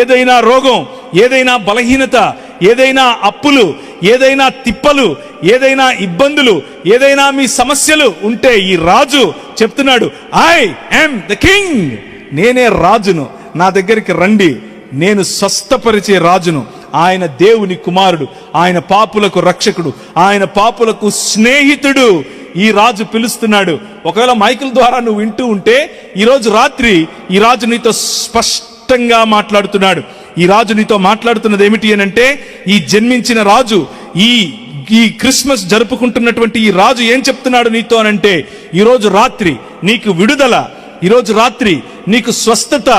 ఏదైనా రోగం, ఏదైనా బలహీనత, ఏదైనా అప్పులు, ఏదైనా తిప్పలు, ఏదైనా ఇబ్బందులు, ఏదైనా మీ సమస్యలు ఉంటే ఈ రాజు చెప్తున్నాడు, ఐ యామ్ ద కింగ్, నేనే రాజును, నా దగ్గరికి రండి, నేను స్వస్థపరిచే రాజును. ఆయన దేవుని కుమారుడు, ఆయన పాపులకు రక్షకుడు, ఆయన పాపులకు స్నేహితుడు. ఈ రాజు పిలుస్తున్నాడు. ఒకవేళ మైకుల ద్వారా నువ్వు వింటూ ఉంటే ఈరోజు రాత్రి ఈ రాజు నీతో స్పష్టంగా మాట్లాడుతున్నాడు. ఈ రాజు నీతో మాట్లాడుతున్నది ఏమిటి అనంటే, ఈ జన్మించిన రాజు, ఈ క్రిస్మస్ జరుపుకుంటున్నటువంటి ఈ రాజు ఏం చెప్తున్నాడు నీతో అనంటే, ఈరోజు రాత్రి నీకు విడుదల, ఈరోజు రాత్రి నీకు స్వస్థత,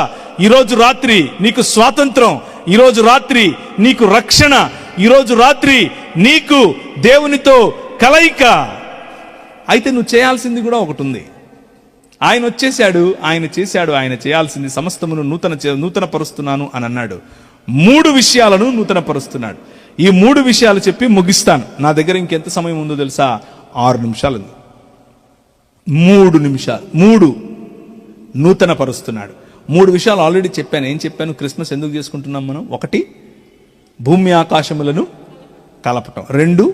ఈరోజు రాత్రి నీకు స్వాతంత్రం, ఈరోజు రాత్రి నీకు రక్షణ, ఈరోజు రాత్రి నీకు దేవునితో కలయిక. అయితే నువ్వు చేయాల్సింది కూడా ఒకటి ఉంది. ఆయన వచ్చేసాడు, ఆయన చేశాడు, ఆయన చేయాల్సింది సమస్తమును నూతన పరుస్తున్నాను అని అన్నాడు. 3 విషయాలను నూతన పరుస్తున్నాడు. ఈ 3 విషయాలు చెప్పి ముగిస్తాను. నా దగ్గర ఇంకెంత సమయం ఉందో తెలుసా? 6 నిమిషాలు ఉంది. 3 నిమిషాలు. 3 నూతన పరుస్తున్నాడు. 3 విషయాలు ఆల్రెడీ చెప్పాను. ఏం చెప్పాను? క్రిస్మస్ ఎందుకు చేసుకుంటున్నాం మనం? 1, భూమి ఆకాశములను కలపటం. 2,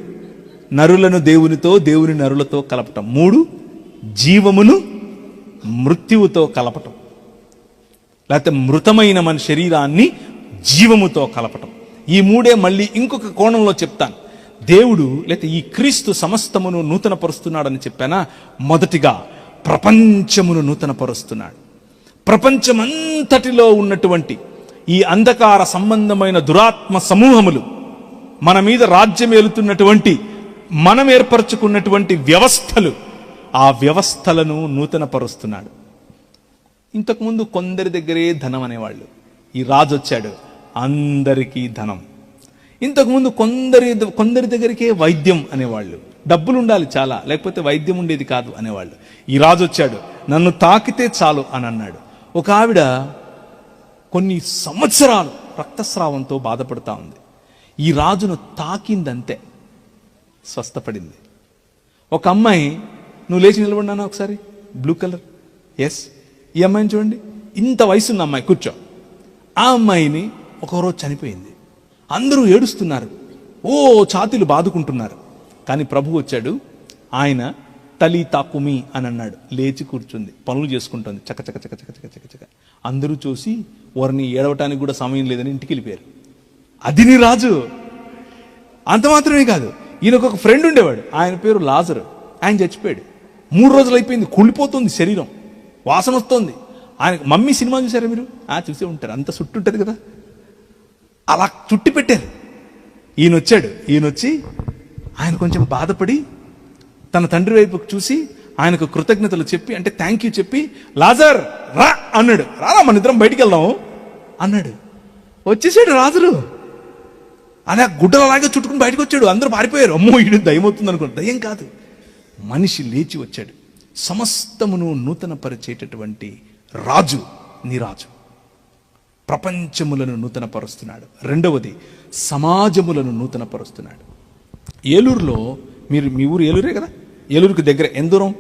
నరులను దేవునితో, దేవుని నరులతో కలపటం. 3, జీవమును మృత్యువుతో కలపటం, లేకపోతే మృతమైన మన శరీరాన్ని జీవముతో కలపటం. ఈ 3 మళ్ళీ ఇంకొక కోణంలో చెప్తాను. దేవుడు లేకపోతే ఈ క్రీస్తు సమస్తమును నూతన పరుస్తున్నాడని చెప్పానా? మొదటిగా ప్రపంచమును నూతన పరుస్తున్నాడు. ప్రపంచమంతటిలో ఉన్నటువంటి ఈ అంధకార సంబంధమైన దురాత్మ సమూహములు, మన మీద రాజ్యం ఏలుతున్నటువంటి, మనం ఏర్పరచుకున్నటువంటి వ్యవస్థలు, ఆ వ్యవస్థలను నూతన పరుస్తున్నాడు. ఇంతకుముందు కొందరి దగ్గరే ధనం అనేవాళ్ళు. ఈ రాజు వచ్చాడు, అందరికీ ధనం. ఇంతకుముందు కొందరి దగ్గరికే వైద్యం అనేవాళ్ళు. డబ్బులు ఉండాలి చాలా, లేకపోతే వైద్యం ఉండేది కాదు అనేవాళ్ళు. ఈ రాజు వచ్చాడు, నన్ను తాకితే చాలు అని అన్నాడు. ఒక ఆవిడ కొన్ని సంవత్సరాలు రక్తస్రావంతో బాధపడుతూ ఉంది. ఈ రాజును తాకిందంతే, స్వస్థపడింది. ఒక అమ్మాయి, నువ్వు లేచి నిలబడినా ఒకసారి, బ్లూ కలర్, ఎస్, ఈ అమ్మాయిని చూడండి, ఇంత వయసున్న అమ్మాయి, కూర్చో. ఆ అమ్మాయిని ఒకరోజు చనిపోయింది. అందరూ ఏడుస్తున్నారు, ఓ ఛాతీలు బాదుకుంటున్నారు. కానీ ప్రభు వచ్చాడు, ఆయన తలి తాకుమి అని అన్నాడు. లేచి కూర్చుంది, పనులు చేసుకుంటుంది, చక చక చక చక చక చక చక. అందరూ చూసి వారిని ఏడవటానికి కూడా సమయం లేదని ఇంటికి వెళ్ళిపోయారు. అది నీ రాజు. అంత మాత్రమే కాదు, ఈయనకు ఒక ఫ్రెండ్ ఉండేవాడు, ఆయన పేరు లాజరు. ఆయన చచ్చిపోయాడు. 3 రోజులు అయిపోయింది, కూలిపోతుంది శరీరం, వాసన వస్తుంది. ఆయన మమ్మీ సినిమా చూసారా మీరు? చూసే ఉంటారు, అంత చుట్టు ఉంటుంది కదా, అలా చుట్టి పెట్టారు. ఈయన వచ్చాడు. ఈయన వచ్చి ఆయన కొంచెం బాధపడి తన తండ్రి వైపుకు చూసి ఆయనకు కృతజ్ఞతలు చెప్పి, అంటే థ్యాంక్ యూ చెప్పి, లాజర్ రా అన్నాడు. రారా మన ఇద్దరం బయటికి వెళ్దాము అన్నాడు. వచ్చేసాడు రాజులు. అలా గుడ్డలలాగే చుట్టుకుని బయటకు వచ్చాడు. అందరూ పారిపోయారు. అమ్మో ఈడు దయ్యమవుతుంది అనుకున్నాడు. దయ్యం కాదు, మనిషి లేచి వచ్చాడు. సమస్తమును నూతన పరిచేటటువంటి రాజు నీ రాజు. ప్రపంచములను నూతన పరుస్తున్నాడు. 2వది, సమాజములను నూతన పరుస్తున్నాడు. ఏలూరులో, మీ ఊరు ఏలూరే కదా, ఏలూరుకి దగ్గర ఎంత దూరం?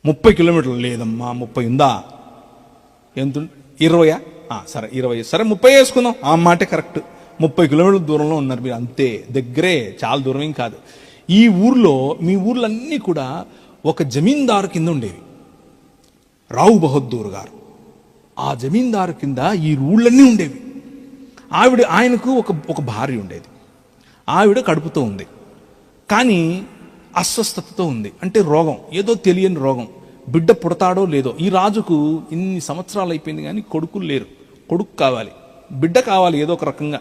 30 కిలోమీటర్లు. లేదమ్మా 30 ఉందా? ఎంత? 20? సరే 20, సరే 30 వేసుకుందాం. ఆ మాటే కరెక్ట్. 30 కిలోమీటర్ల దూరంలో ఉన్నారు మీరు, అంతే, దగ్గరే, చాలా దూరం ఏం కాదు. ఈ ఊర్లో, మీ ఊర్లన్నీ కూడా ఒక జమీందారు కింద ఉండేవి, రావు బహదూర్ గారు. ఆ జమీందారు కింద ఈ ఊళ్ళన్నీ ఉండేవి. ఆయనకు ఒక భార్య ఉండేది. ఆవిడ కడుపుతో ఉంది, కానీ అస్వస్థతతో ఉంది. అంటే రోగం, ఏదో తెలియని రోగం. బిడ్డ పుడతాడో లేదో. ఈ రాజుకు ఇన్ని సంవత్సరాలు అయిపోయింది కానీ కొడుకులు లేరు. కొడుకు కావాలి, బిడ్డ కావాలి ఏదో ఒక రకంగా.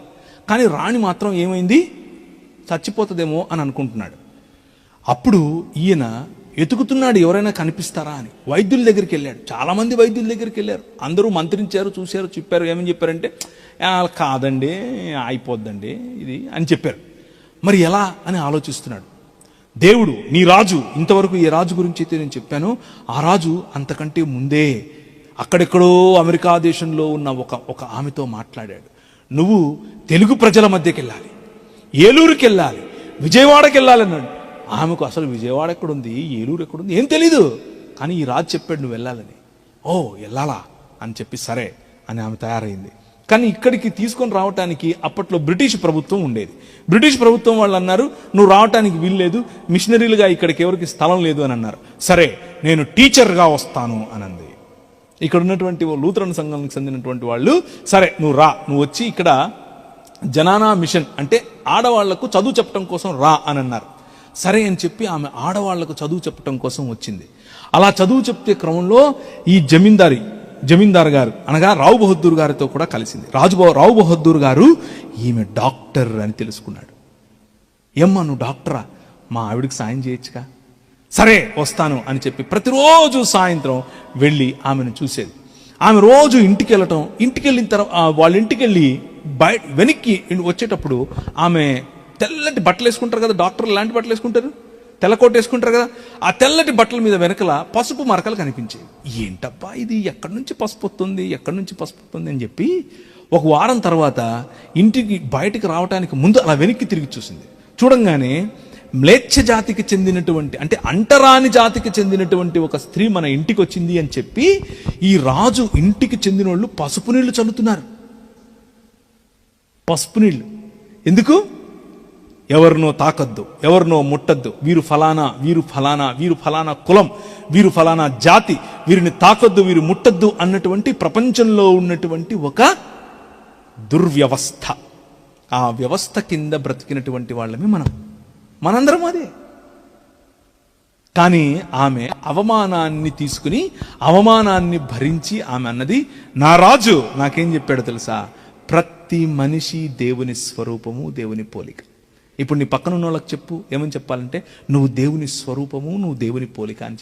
కానీ రాణి మాత్రం ఏమైంది, చచ్చిపోతుందేమో అని అనుకుంటున్నాడు. అప్పుడు ఈయన ఎతుకుతున్నాడు ఎవరైనా కనిపిస్తారా అని. వైద్యుల దగ్గరికి వెళ్ళాడు. చాలామంది వైద్యుల దగ్గరికి వెళ్ళారు. అందరూ మంత్రించారు, చూశారు, చెప్పారు. ఏమని చెప్పారంటే కాదండి, అయిపోద్దండి ఇది అని చెప్పారు. మరి ఎలా అని ఆలోచిస్తున్నాడు. దేవుడు, నీ రాజు, ఇంతవరకు ఏ రాజు గురించి అయితే నేను చెప్పానో ఆ రాజు అంతకంటే ముందే అక్కడెక్కడో అమెరికా దేశంలో ఉన్న ఒక ఆమెతో మాట్లాడాడు. నువ్వు తెలుగు ప్రజల మధ్యకి వెళ్ళాలి, ఏలూరుకి వెళ్ళాలి, విజయవాడకి వెళ్ళాలి అన్నాడు. ఆమెకు అసలు విజయవాడ ఎక్కడుంది, ఏలూరు ఎక్కడుంది ఏం తెలీదు. కానీ ఈ రాజు చెప్పాడు నువ్వు వెళ్ళాలని. ఓ వెళ్ళాలా అని చెప్పి సరే అని ఆమె తయారైంది. కానీ ఇక్కడికి తీసుకొని రావటానికి అప్పట్లో బ్రిటిష్ ప్రభుత్వం ఉండేది. బ్రిటిష్ ప్రభుత్వం వాళ్ళు అన్నారు నువ్వు రావటానికి వీల్లేదు, మిషనరీలుగా ఇక్కడికి ఎవరికి స్థలం లేదు అని అన్నారు. సరే నేను టీచర్గా వస్తాను అని అంది. ఇక్కడ ఉన్నటువంటి లూథరన్ సంఘానికి చెందినటువంటి వాళ్ళు, సరే నువ్వు రా, నువ్వు వచ్చి ఇక్కడ జనానా మిషన్ అంటే ఆడవాళ్లకు చదువు చెప్పడం కోసం రా అని అన్నారు. సరే అని చెప్పి ఆమె ఆడవాళ్లకు చదువు చెప్పడం కోసం వచ్చింది. అలా చదువు చెప్తే క్రమంలో ఈ జమీందార్ గారు అనగా రావు బహదూర్ గారితో కూడా కలిసింది. రావు బహదూర్ గారు ఈమె డాక్టర్ అని తెలుసుకున్నాడు. ఏమ్మా నువ్వు డాక్టరా, మా ఆవిడికి సాయం చేయొచ్చుగా. సరే వస్తాను అని చెప్పి ప్రతిరోజు సాయంత్రం వెళ్ళి ఆమెను చూసేది. ఆమె రోజు ఇంటికి వెళ్ళటం, ఇంటికి వెళ్ళిన తర్వాత వాళ్ళ ఇంటికి వెళ్ళి వెనక్కి వచ్చేటప్పుడు ఆమె తెల్లటి బట్టలు వేసుకుంటారు కదా, డాక్టర్లు లాంటి బట్టలు వేసుకుంటారు, తెల్లకోట వేసుకుంటారు కదా, ఆ తెల్లటి బట్టల మీద వెనకల పసుపు మరకలు కనిపించేవి. ఏంటబ్బా ఇది, ఎక్కడి నుంచి పసుపు వస్తుంది అని చెప్పి ఒక వారం తర్వాత ఇంటికి బయటికి రావడానికి ముందు అలా వెనక్కి తిరిగి చూసింది. చూడంగానే మ్లేచ్ఛ జాతికి చెందినటువంటి అంటే అంటరాని జాతికి చెందినటువంటి ఒక స్త్రీ మన ఇంటికి వచ్చింది అని చెప్పి ఈ రాజు ఇంటికి చెందిన వాళ్ళు పసుపు నీళ్లు చల్లుతున్నారు. పసుపు నీళ్లు ఎందుకు? ఎవరినో తాకద్దు, ఎవరినో ముట్టద్దు, వీరు ఫలానా కులం, వీరు ఫలానా జాతి, వీరిని తాకద్దు, వీరు ముట్టద్దు అన్నటువంటి ప్రపంచంలో ఉన్నటువంటి ఒక దుర్వ్యవస్థ. ఆ వ్యవస్థ కింద బ్రతికినటువంటి వాళ్ళమే మనందరం అదే. కానీ ఆమె అవమానాన్ని తీసుకుని అవమానాన్ని భరించి ఆమె అన్నది, నా రాజు నాకేం చెప్పాడో తెలుసా, ప్రతి మనిషి దేవుని స్వరూపము, దేవుని పోలిక. ఇప్పుడు నీ పక్కన ఉన్న వాళ్ళకి చెప్పు, ఏమని చెప్పాలంటే నువ్వు దేవుని స్వరూపము, నువ్వు దేవుని పోలిక అని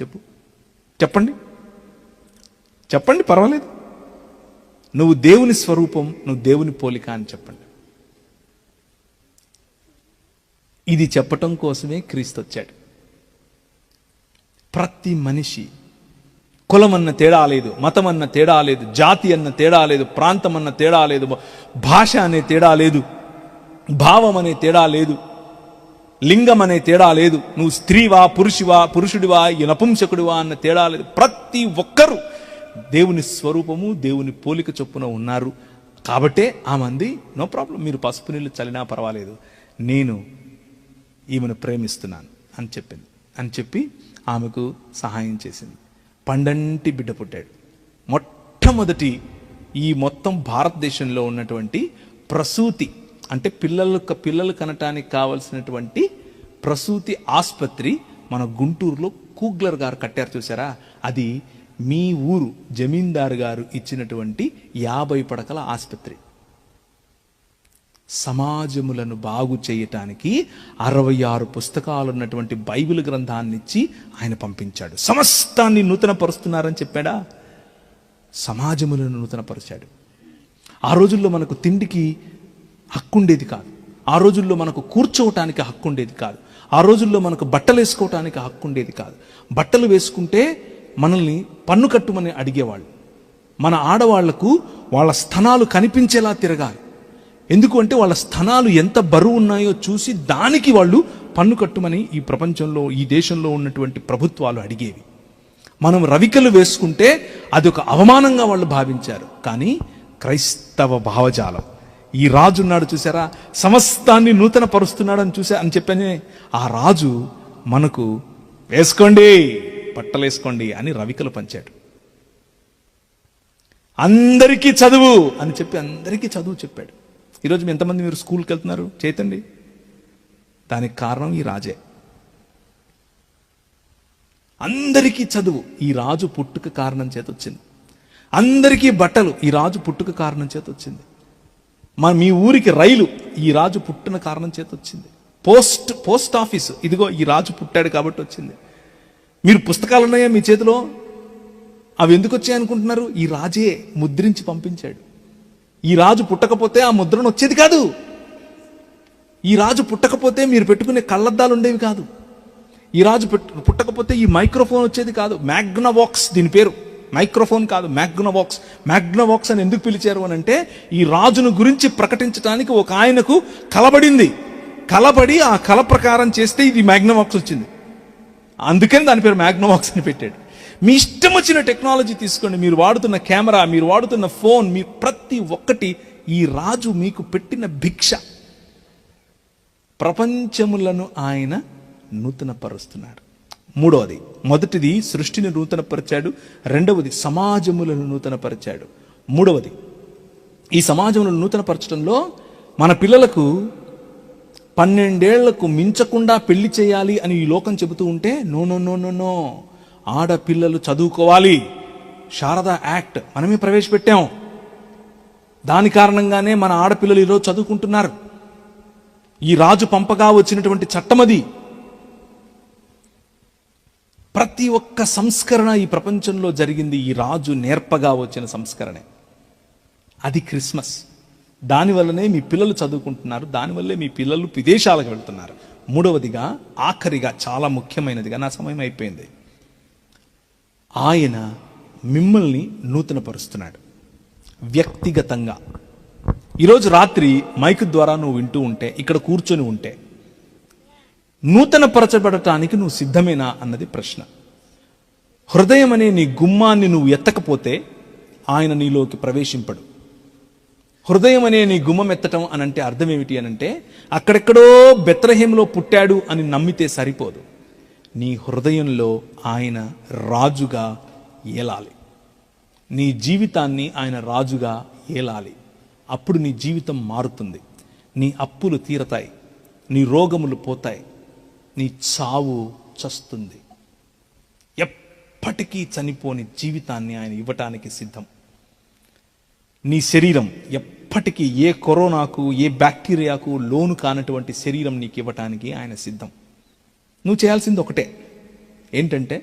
చెప్పండి పర్వాలేదు. నువ్వు దేవుని స్వరూపం, నువ్వు దేవుని పోలిక అని చెప్పండి. ఇది చెప్పటం కోసమే క్రీస్తు వచ్చాడు. ప్రతి మనిషి, కులం అన్న తేడా లేదు, మతం అన్న తేడా లేదు, జాతి అన్న తేడా లేదు, ప్రాంతం అన్న తేడా లేదు, భాష అనే తేడా లేదు, భావం అనే తేడా లేదు, లింగం అనే తేడా లేదు, నువ్వు స్త్రీవా పురుషుడివా నపుంసకుడివా అన్న తేడా లేదు. ప్రతి ఒక్కరూ దేవుని స్వరూపము, దేవుని పోలిక చొప్పున ఉన్నారు. కాబట్టే ఆమంది నో ప్రాబ్లం, మీరు పసుపు నీళ్ళు చల్లినా పర్వాలేదు, నేను ఈమెను ప్రేమిస్తున్నాను అని చెప్పి ఆమెకు సహాయం చేసింది. పండంటి బిడ్డ పుట్టాడు. మొట్టమొదటి ఈ మొత్తం భారతదేశంలో ఉన్నటువంటి ప్రసూతి అంటే పిల్లలు కనటానికి కావలసినటువంటి ప్రసూతి ఆసుపత్రి మన గుంటూరులో కూగ్లర్ గారు కట్టారు చూసారా, అది మీ ఊరు జమీందారు గారు ఇచ్చినటువంటి 50 పడకల ఆసుపత్రి. సమాజములను బాగు చేయటానికి 66 పుస్తకాలు ఉన్నటువంటి బైబిల్ గ్రంథాన్ని ఇచ్చి ఆయన పంపించాడు. సమస్తాన్ని నూతన పరుస్తున్నారని చెప్పాడా, సమాజములను నూతనపరిచాడు. ఆ రోజుల్లో మనకు తిండికి హక్కుండేది కాదు, ఆ రోజుల్లో మనకు కూర్చోవటానికి హక్కుండేది కాదు, ఆ రోజుల్లో మనకు బట్టలు వేసుకోవటానికి హక్కుండేది కాదు. బట్టలు వేసుకుంటే మనల్ని పన్ను కట్టుమని అడిగేవాళ్ళు. మన ఆడవాళ్లకు వాళ్ళ స్థనాలు కనిపించేలా తిరగాలి. ఎందుకు అంటే వాళ్ళ స్థనాలు ఎంత బరువు ఉన్నాయో చూసి దానికి వాళ్ళు పన్ను కట్టుమని ఈ ప్రపంచంలో, ఈ దేశంలో ఉన్నటువంటి ప్రభుత్వాలు అడిగేవి. మనం రవికలు వేసుకుంటే అది ఒక అవమానంగా వాళ్ళు భావించారు. కానీ క్రైస్తవ భావజాలం, ఈ రాజు ఉన్నాడు చూసారా, సమస్తాన్ని నూతన పరుస్తున్నాడు అని చెప్పనే ఆ రాజు మనకు వేసుకోండి, బట్టలు వేసుకోండి అని రవికలు పంచాడు. అందరికీ చదువు అని చెప్పి అందరికీ చదువు చెప్పాడు. ఈరోజు ఎంతమంది మీరు స్కూల్కి వెళ్తున్నారు చేతండి. దానికి కారణం ఈ రాజే. అందరికీ చదువు ఈ రాజు పుట్టుక కారణం చేత వచ్చింది. అందరికీ బట్టలు ఈ రాజు పుట్టుక కారణం చేత వచ్చింది. మీ ఊరికి రైలు ఈ రాజు పుట్టిన కారణం చేత వచ్చింది. పోస్ట్ ఆఫీసు ఇదిగో ఈ రాజు పుట్టాడు కాబట్టి వచ్చింది. మీరు పుస్తకాలు ఉన్నాయా మీ చేతిలో? అవి ఎందుకు వచ్చాయి అనుకుంటున్నారు? ఈ రాజే ముద్రించి పంపించాడు. ఈ రాజు పుట్టకపోతే ఆ ముద్రణ వచ్చేది కాదు. ఈ రాజు పుట్టకపోతే మీరు పెట్టుకునే కళ్ళద్దాలు ఉండేవి కాదు. ఈ రాజు పుట్టకపోతే ఈ మైక్రోఫోన్ వచ్చేది కాదు. మ్యాగ్నవాక్స్ దీని పేరు. మైక్రోఫోన్ కాదు, మ్యాగ్నవాక్స్. మ్యాగ్నవాక్స్ అని ఎందుకు పిలిచారు అని అంటే ఈ రాజును గురించి ప్రకటించడానికి ఒక ఆయనకు కలబడింది. కలబడి ఆ కల ప్రకారం చేస్తే ఇది మ్యాగ్నవాక్స్ వచ్చింది. అందుకని దాని పేరు మ్యాగ్నవాక్స్ అని పెట్టాడు. మీ ఇష్టం వచ్చిన టెక్నాలజీ తీసుకోండి. మీరు వాడుతున్న కెమెరా, మీరు వాడుతున్న ఫోన్, మీరు ప్రతి ఒక్కటి ఈ రాజు మీకు పెట్టిన భిక్ష. ప్రపంచములను ఆయన నూతనపరుస్తున్నాడు. మూడవది, మొదటిది సృష్టిని నూతనపరిచాడు. రెండవది సమాజములను నూతనపరిచాడు. మూడవది ఈ సమాజములను నూతనపరచడంలో మన పిల్లలకు 12 ఏళ్లకు మించకుండా పెళ్లి చేయాలి అని ఈ లోకం చెబుతూ ఉంటే no no no no no, ఆడపిల్లలు చదువుకోవాలి. శారదా యాక్ట్ మనమే ప్రవేశపెట్టాం. దాని కారణంగానే మన ఆడపిల్లలు ఈరోజు చదువుకుంటున్నారు. ఈ రాజు పంపగా వచ్చినటువంటి చట్టం అది. ప్రతి ఒక్క సంస్కరణ ఈ ప్రపంచంలో జరిగింది ఈ రాజు నేర్పగా వచ్చిన సంస్కరణే. అది క్రిస్మస్. దానివల్లనే మీ పిల్లలు చదువుకుంటున్నారు. దానివల్లే మీ పిల్లలు విదేశాలకు వెళ్తున్నారు. మూడవదిగా, ఆఖరిగా, చాలా ముఖ్యమైనదిగా, నా సమయం అయిపోయింది, ఆయన మిమ్మల్ని నూతనపరుస్తున్నాడు వ్యక్తిగతంగా. ఈరోజు రాత్రి మైక్ ద్వారా నువ్వు వింటూ ఉంటే, ఇక్కడ కూర్చొని ఉంటే, నూతనపరచబడటానికి నువ్వు సిద్ధమేనా అన్నది ప్రశ్న. హృదయం అనే నీ గుమ్మాన్ని నువ్వు ఎత్తకపోతే ఆయన నీలోకి ప్రవేశింపడు. హృదయం అనే నీ గుమ్మం ఎత్తటం అనంటే అర్థం ఏమిటి అనంటే, అక్కడెక్కడో బెత్లెహేములో పుట్టాడు అని నమ్మితే సరిపోదు. నీ హృదయంలో ఆయన రాజుగా ఏలాలి. నీ జీవితాన్ని ఆయన రాజుగా ఏలాలి. అప్పుడు నీ జీవితం మారుతుంది. నీ అప్పులు తీరతాయి, నీ రోగములు పోతాయి, నీ చావు చస్తుంది. ఎప్పటికీ చనిపోని జీవితాన్ని ఆయన ఇవ్వటానికి సిద్ధం. నీ శరీరం ఎప్పటికీ ఏ కరోనాకు, ఏ బ్యాక్టీరియాకు లోను కానటువంటి శరీరం నీకు ఇవ్వటానికి ఆయన సిద్ధం. నువ్వు చేయాల్సింది ఒకటే, ఏంటంటే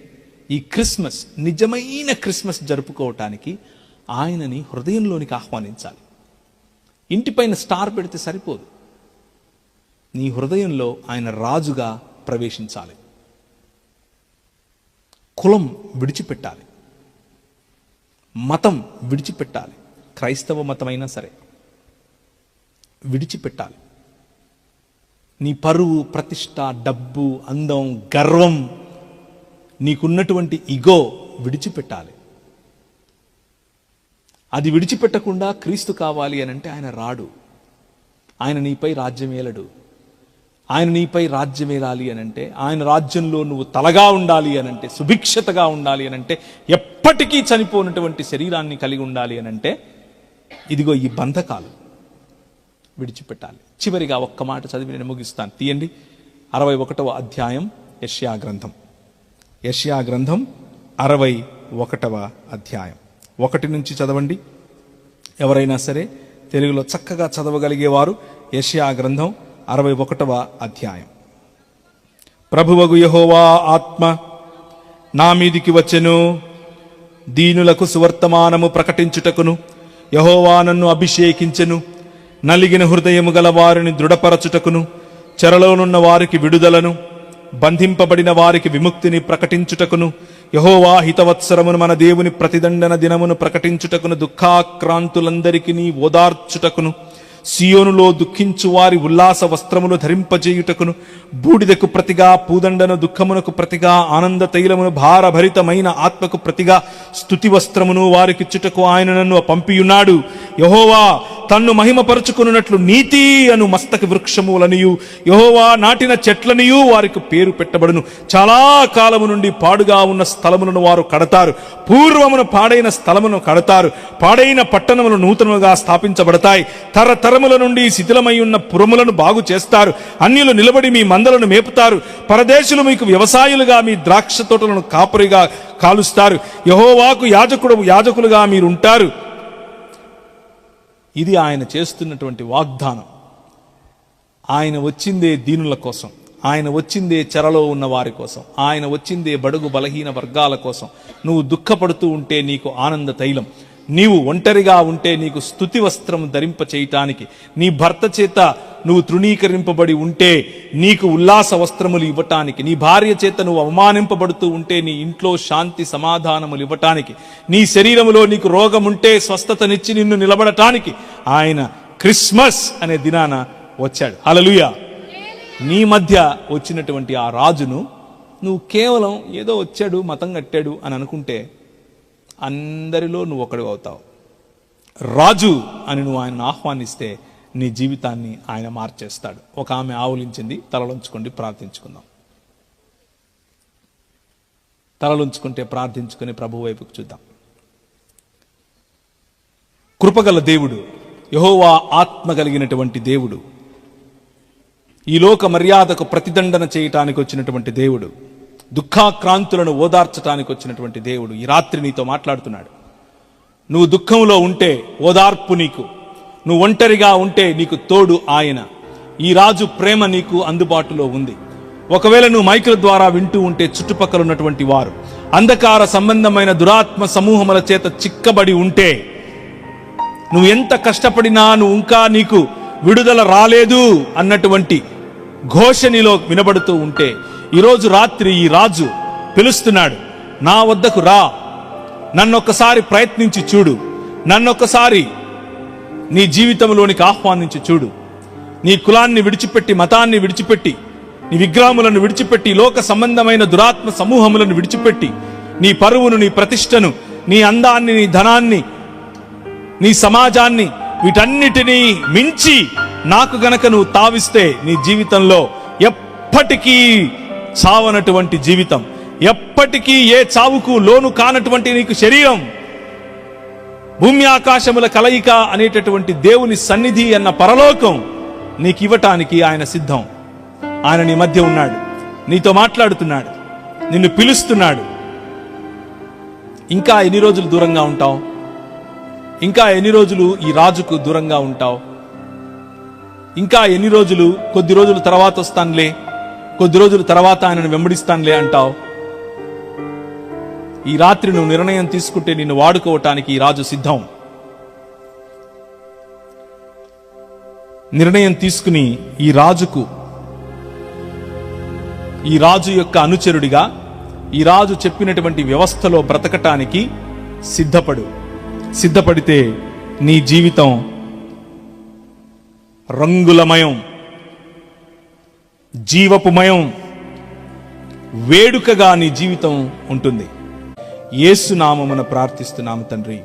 ఈ క్రిస్మస్, నిజమైన క్రిస్మస్ జరుపుకోవటానికి ఆయనని హృదయంలోనికి ఆహ్వానించాలి. ఇంటిపైన స్టార్ పెడితే సరిపోదు. నీ హృదయంలో ఆయన రాజుగా ప్రవేశించాలి. కులం విడిచిపెట్టాలి, మతం విడిచిపెట్టాలి. క్రైస్తవ మతమైనా సరే విడిచిపెట్టాలి. నీ పరువు, ప్రతిష్ట, డబ్బు, అందం, గర్వం, నీకున్నటువంటి ఇగో విడిచిపెట్టాలి. అది విడిచిపెట్టకుండా క్రీస్తు కావాలి అని అంటే ఆయన రాడు. ఆయన నీపై రాజ్యం ఏలడు. ఆయన నీపై రాజ్యం ఏలాలి అనంటే, ఆయన రాజ్యంలో నువ్వు తలగా ఉండాలి అనంటే, సుభిక్షతగా ఉండాలి అనంటే, ఎప్పటికీ చనిపోయినటువంటి శరీరాన్ని కలిగి ఉండాలి అనంటే, ఇదిగో ఈ బంధకాలు విడిచిపెట్టాలి. చివరిగా ఒక్క మాట చదివి నేను ముగిస్తాను. తీయండి 61వ అధ్యాయం యెషయా గ్రంథం. యెషయా గ్రంథం 61వ అధ్యాయం 1 నుంచి చదవండి. ఎవరైనా సరే తెలుగులో చక్కగా చదవగలిగేవారు యెషయా గ్రంథం 61వ అధ్యాయం. ప్రభువగు యెహోవా ఆత్మ నా మీదికి వచ్చెను, దీనులకు సువర్తమానము ప్రకటించుటకును యెహోవా నన్ను అభిషేకించెను, నలిగిన హృదయము గల వారిని దృఢపరచుటకును, చెరలోనున్న వారికి విడుదలను, బంధింపబడిన వారికి విముక్తిని ప్రకటించుటకును, యెహోవా హితవత్సరమును మన దేవుని ప్రతిదండన దినమును ప్రకటించుటకును, దుఃఖాక్రాంతులందరికీ ఓదార్చుటకును, సియోనులో దుఃఖించు వారి ఉల్లాస వస్త్రములు ధరింపజేయుటకును, బూడిదకు ప్రతిగా పూదండను, దుఃఖమునకు ప్రతిగా ఆనంద తైలమును, భారభరితమైన ఆత్మకు ప్రతిగా స్తుతి వస్త్రమును వారికిచ్చుటకు ఆయన నన్ను పంపియున్నాడు. యెహోవా తన్ను మహిమపరుచుకున్నట్లు నీతి అను మస్తక వృక్షములనియు యెహోవా నాటిన చెట్లనియు వారికి పేరు పెట్టబడును. చాలా కాలము నుండి పాడుగా ఉన్న స్థలములను వారు కడతారు, పూర్వమున పాడైన స్థలమును కడతారు. పాడైన పట్టణములు నూతనముగా స్థాపించబడతాయి. తరతరముల నుండి శిథిలమై ఉన్న పురములను బాగు చేస్తారు. అన్యులు నిలబడి మీ మందలను మేపుతారు. పరదేశులు మీకు వ్యవసాయులుగా మీ ద్రాక్ష తోటలను కాపరిగా కాలుస్తారు. యెహోవాకు యాజకులుగా మీరుంటారు. ఇది ఆయన చేస్తున్నటువంటి వాగ్దానం. ఆయన వచ్చిందే దీనుల కోసం, ఆయన వచ్చిందే చెరలో ఉన్న వారి కోసం, ఆయన వచ్చిందే బడుగు బలహీన వర్గాల కోసం. నువ్వు దుఃఖపడుతూ ఉంటే నీకు ఆనంద తైలం, నీవు ఒంటరిగా ఉంటే నీకు స్తుతి వస్త్రం ధరింప చేయటానికి, నీ భర్త చేత నువ్వు తృణీకరింపబడి ఉంటే నీకు ఉల్లాస వస్త్రములు ఇవ్వటానికి, నీ భార్య చేత నువ్వు అవమానింపబడుతూ ఉంటే నీ ఇంట్లో శాంతి సమాధానములు ఇవ్వటానికి, నీ శరీరములో నీకు రోగముంటే స్వస్థతనిచ్చి నిన్ను నిలబడటానికి ఆయన క్రిస్మస్ అనే దినాన వచ్చాడు. హల్లెలూయా. నీ మధ్య వచ్చినటువంటి ఆ రాజును నువ్వు కేవలం ఏదో వచ్చాడు మతం కట్టాడు అని అనుకుంటే అందరిలో నువ్వు ఒకడు అవుతావు. రాజు అని నువ్వు ఆయనను ఆహ్వానిస్తే నీ జీవితాన్ని ఆయన మార్చేస్తాడు. ఒక ఆమె ఆవులించింది. తలలుంచుకోండి, ప్రార్థించుకుందాం. తలలుంచుకుంటే ప్రార్థించుకుని ప్రభు వైపుకు చూద్దాం. కృపగల దేవుడు, యెహోవా ఆత్మ కలిగినటువంటి దేవుడు, ఈ లోక మర్యాదకు ప్రతిదండన చేయటానికి వచ్చినటువంటి దేవుడు, దుఃఖాక్రాంతులను ఓదార్చటానికి వచ్చినటువంటి దేవుడు ఈ రాత్రి నీతో మాట్లాడుతున్నాడు. నువ్వు దుఃఖంలో ఉంటే ఓదార్పు నీకు, నువ్వు ఒంటరిగా ఉంటే నీకు తోడు ఆయన. ఈ రాజు ప్రేమ నీకు అందుబాటులో ఉంది. ఒకవేళ నువ్వు మైకుల ద్వారా వింటూ ఉంటే చుట్టుపక్కల ఉన్నటువంటి వారు అంధకార సంబంధమైన దురాత్మ సమూహముల చేత చిక్కబడి ఉంటే, నువ్వు ఎంత కష్టపడినా నువ్వు ఇంకా నీకు విడుదల రాలేదు అన్నటువంటి ఘోష నీలో వినబడుతూ ఉంటే, ఈరోజు రాత్రి ఈ రాజు పిలుస్తున్నాడు, నా వద్దకు రా, నన్నొక్కసారి ప్రయత్నించి చూడు, నన్నొక్కసారి నీ జీవితంలోనికి ఆహ్వానించి చూడు. నీ కులాన్ని విడిచిపెట్టి, మతాన్ని విడిచిపెట్టి, నీ విగ్రహములను విడిచిపెట్టి, లోక సంబంధమైన దురాత్మ సమూహములను విడిచిపెట్టి, నీ పరువును, నీ ప్రతిష్టను, నీ అందాన్ని, నీ ధనాన్ని, నీ సమాజాన్ని, వీటన్నిటినీ మించి నాకు గనక నువ్వు తావిస్తే నీ జీవితంలో ఎప్పటికీ చావనటువంటి జీవితం, ఎప్పటికీ ఏ చావుకు లోను కానటువంటి నీకు శరీరం, భూమి ఆకాశముల కలయిక అనేటటువంటి దేవుని సన్నిధి అన్న పరలోకం నీకు ఇవ్వటానికి ఆయన సిద్ధం. ఆయన నీ మధ్య ఉన్నాడు, నీతో మాట్లాడుతున్నాడు, నిన్ను పిలుస్తున్నాడు. ఇంకా ఎన్ని రోజులు దూరంగా ఉంటావు? ఇంకా ఎన్ని రోజులు ఈ రాజుకు దూరంగా ఉంటావు? ఇంకా ఎన్ని రోజులు, కొద్ది రోజుల తర్వాత వస్తానులే, కొద్ది రోజుల తర్వాత ఆయనను వెంబడిస్తానులే అంటావు? ఈ రాత్రి నువ్వు నిర్ణయం తీసుకుంటే నిన్ను వాడుకోవటానికి ఈ రాజు సిద్ధం. నిర్ణయం తీసుకుని ఈ రాజుకు, ఈ రాజు యొక్క అనుచరుడిగా, ఈ రాజు చెప్పినటువంటి వ్యవస్థలో బ్రతకటానికి సిద్ధపడితే నీ జీవితం రంగులమయం, జీవపుమయం, వేడుకగా నీ జీవితం ఉంటుంది. యేసు నామమున ప్రార్థిస్తున్నాము తండ్రి.